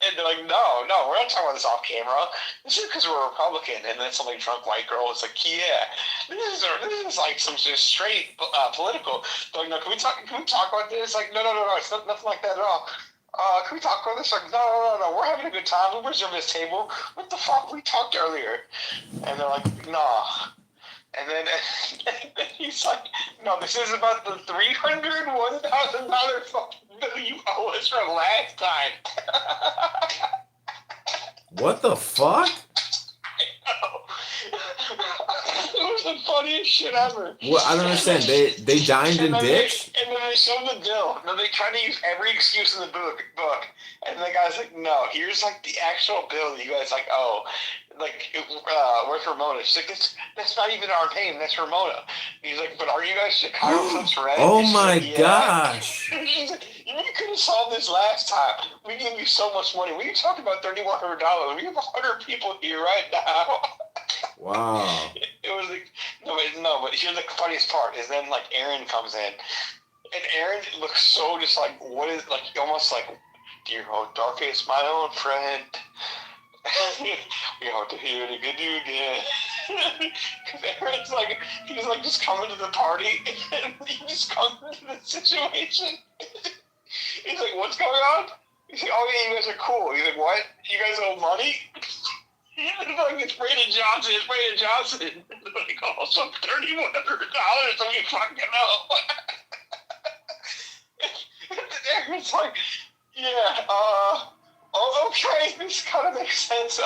And they're like, no, we're not talking about this off camera. This is because we're Republican. And then some like drunk white girl is like, yeah, this is like some just straight political. They're like, no, can we talk about this? Like, no, it's nothing like that at all. Can we talk about this? Like, no, we're having a good time. We reserved this table. What the fuck? We talked earlier. And they're like, nah. And then he's like, no, this is about the $301,000 fucking bill you owe us from last time. What the fuck? It was the funniest shit ever. Well, I don't understand. They dined and ditched? And then they showed the bill. And then they tried to use every excuse in the book. And the guy's like, no, here's like the actual bill that you guys like, oh, like, where's Ramona? She's like, that's not even our name. That's Ramona. And he's like, but are you guys Chicago Clips Red? Oh She's my like, yeah. gosh. He's like, you could have solved this last time. We gave you so much money. We talked about $3,100. We have 100 people here right now. Wow. It was like, no, but here's the funniest part is then like Aaron comes in, and Aaron looks so just like, what is, like, almost like, dear old darkest, my own friend. We hope to hear it again, you again. Because Aaron's like, he's like just coming to the party, and he just comes into the situation. He's like, what's going on? He's like, oh yeah, you guys are cool. He's like, what? You guys owe money? Like, it's Brandon Johnson. Like, oh, some $3,100 so we fucking know. Aaron's like, yeah, okay, this kind of makes sense.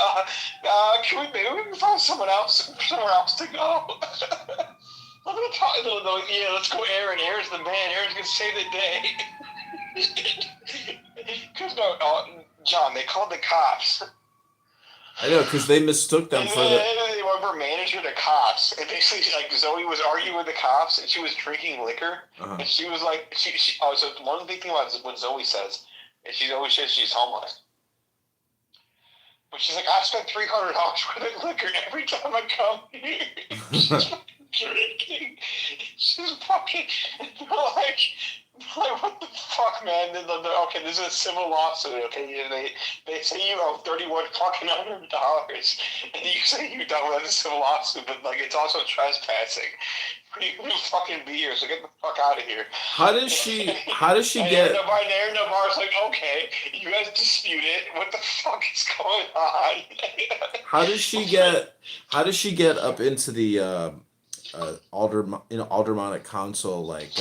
Maybe we can find somewhere else to go. Let me talk. Yeah, let's go, Aaron. Aaron's the man. Aaron's gonna save the day. Because John, they called the cops. I know, because they mistook them for the. They were of her manager to cops, and basically, like, Zoe was arguing with the cops, and she was drinking liquor, and she was like, so one big thing about what Zoe says is she always says she's homeless. But she's like, I spend $300 worth of liquor every time I come here. She's fucking drinking. She's fucking, like, what the fuck, man? Okay, this is a civil lawsuit, okay? They say you owe $3,100, and you say you're done with a civil lawsuit, but, like, it's also trespassing. You fucking be here, so get the fuck out of here. How does she get... Aaron Navarro's like, okay, you guys dispute it. What the fuck is going on? How does she get up into the Aldermanic Council, like,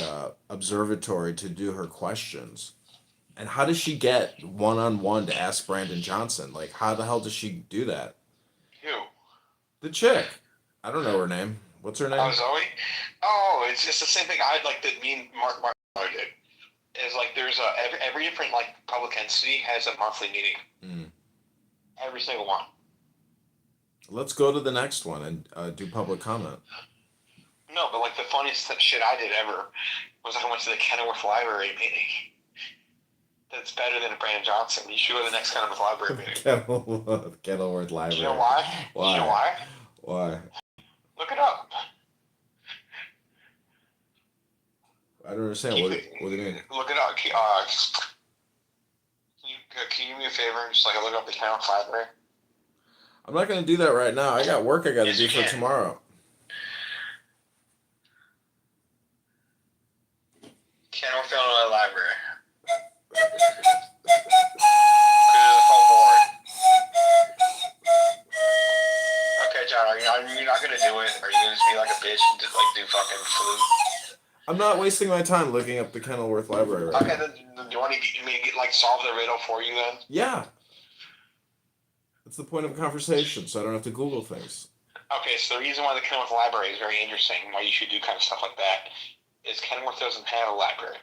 observatory to do her questions? And how does she get one-on-one to ask Brandon Johnson? Like, how the hell does she do that? Who? The chick. I don't know her name. What's her name? Oh, Zoe? Oh, it's just the same thing I like that me and Mark did. Is like there's every different like public entity has a monthly meeting. Every single one. Let's go to the next one and do public comment. No, but like the funniest shit I did ever was I went to the Kenilworth Library meeting. That's better than Brandon Johnson. You should go to the next Kenilworth Library meeting. Kenilworth Library. Do you know why? Why? Do you know why? Why? Look it up. I don't understand. What do you mean? Look it up. Can you do me a favor and just like look up the Kenilworth Library? I'm not going to do that right now. I got work I got to Yes, do you for can. tomorrow. Kenilworth, Illinois Library. There's a whole board. Okay, John, are you not going to do it? Are you going to be like a bitch and just like do fucking flute? I'm not wasting my time looking up the Kenilworth Library right Okay, now. then do you want me to get, like solve the riddle for you then? Yeah. That's the point of conversation, so I don't have to Google things. Okay, so the reason why the Kenilworth Library is very interesting, why you should do kind of stuff like that, is Kenilworth doesn't have a library.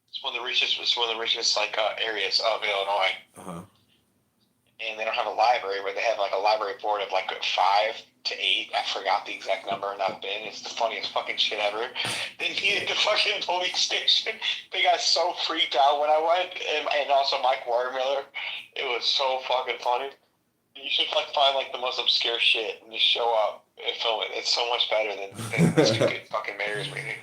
It's one of the richest like areas of Illinois. Uh-huh. And they don't have a library, but they have like a library board of like 5 to 8. I forgot the exact number, and I've been. It's the funniest fucking shit ever. They needed the fucking police station. They got so freaked out when I went, and also Mike Watermiller. It was so fucking funny. You should like find like the most obscure shit and just show up and film it. It's so much better than the stupid fucking mayor's meeting.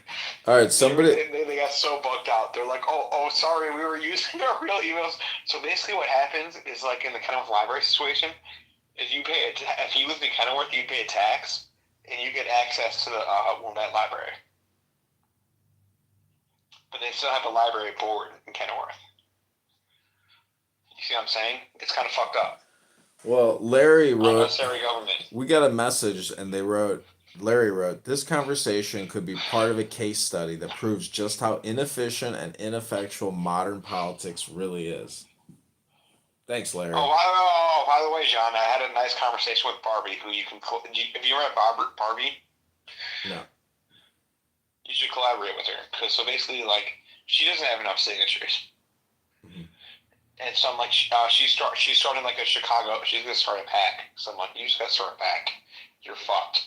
All right, somebody... They got so bugged out. They're like, oh, sorry, we were using our real emails. So basically what happens is like in the Kenilworth Library situation, is if you live in Kenilworth, you pay a tax, and you get access to the Wilmette Library. But they still have a library board in Kenilworth. You see what I'm saying? It's kind of fucked up. Well, Larry wrote... Unnecessary government. We got a message, and Larry wrote, this conversation could be part of a case study that proves just how inefficient and ineffectual modern politics really is. Thanks, Larry. Oh, by the way, John, I had a nice conversation with Barbie, who you can... Have you ever met Barbie? No. You should collaborate with her. So basically, like, she doesn't have enough signatures. Mm-hmm. And so I'm like, she's starting like a Chicago... She's going to start a PAC. So I'm like, you just got to start a PAC. You're fucked.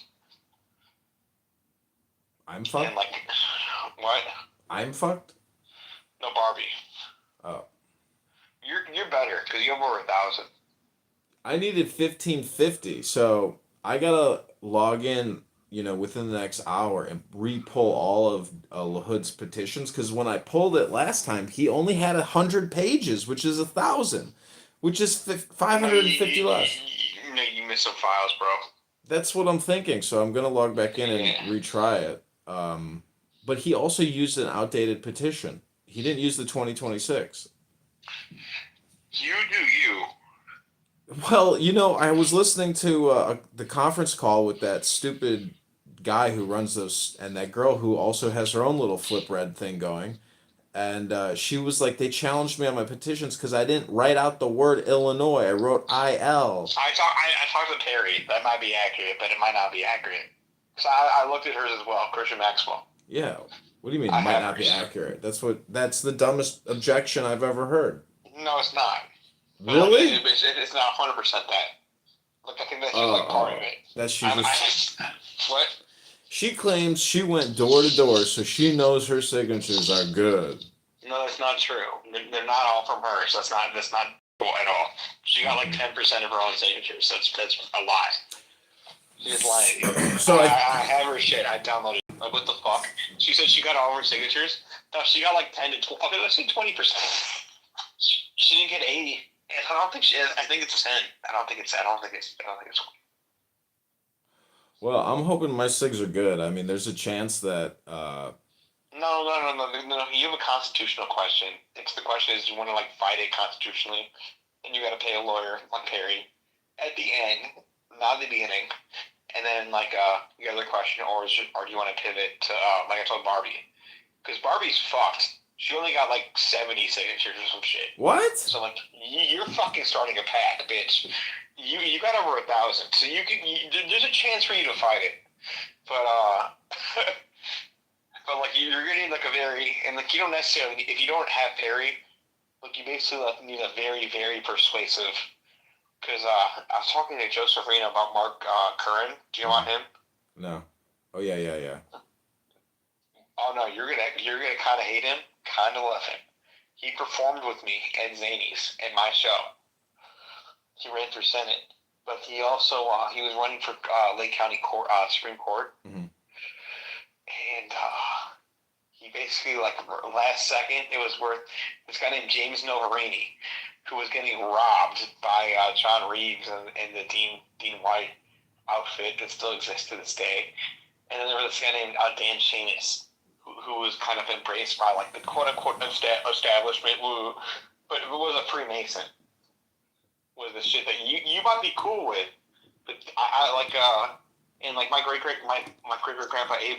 I'm fucked? And like, what? I'm fucked? No, Barbie. Oh. You're better, because you have over 1,000. I needed 1,550, so I gotta log in, within the next hour and re-pull all of LaHood's petitions, because when I pulled it last time, he only had 100 pages, which is 1,000, which is 550 less. You missed some files, bro. That's what I'm thinking, so I'm gonna log back in and retry it. But he also used an outdated petition. He didn't use the 2026. You do you. Well, I was listening to the conference call with that stupid guy who runs those, and that girl who also has her own little flip red thing going. And she was like, they challenged me on my petitions because I didn't write out the word Illinois. I wrote IL. I talked to Terry. That might be accurate, but it might not be accurate. So I looked at hers as well, Christian Maxwell. Yeah. What do you mean it might not be accurate? That's the dumbest objection I've ever heard. No, it's not. Really? It's not 100% that. Like, I think that's just, like, part of it. That she I just. what? She claims she went door to door, so she knows her signatures are good. No, that's not true. They're not all from her, so that's not cool at all. She got like 10% of her own signatures. That's a lie. She's lying. So I have her shit. I downloaded it. Like, what the fuck? She said she got all her signatures. No, she got like 10 to 20. Okay, let's say 20%. She didn't get 80. And I don't think she. I think it's 10. I don't think it's. well, I'm hoping my sigs are good. I mean, there's a chance that. No. You have a constitutional question. It's the question is, you want to like fight it constitutionally, and you got to pay a lawyer like Perry at the end, not at the beginning. And then like the other question, or do you want to pivot to like I told Barbie, because Barbie's fucked. She only got like 70 signatures or some shit. What? So like you're fucking starting a pack, bitch. You got over 1,000, so there's a chance for you to fight it, but but like you're gonna need like a very, and like you don't necessarily, if you don't have Perry, like you basically like need a very very persuasive. Because I was talking to Joseph Reno about Mark Curran. Do you know about him? No. Oh yeah. Oh no, you're gonna kind of hate him, kind of love him. He performed with me at Zany's at my show. He ran for Senate, but he also he was running for Lake County Court, Supreme Court, and he basically like last second it was worth this guy named James Noharini, who was getting robbed by John Reeves and the Dean White outfit that still exists to this day. And then there was this guy named Dan Shanis, who was kind of embraced by like the quote-unquote establishment, but it was a Freemason. Was the shit that you might be cool with, but I like and like my great grandpa Abel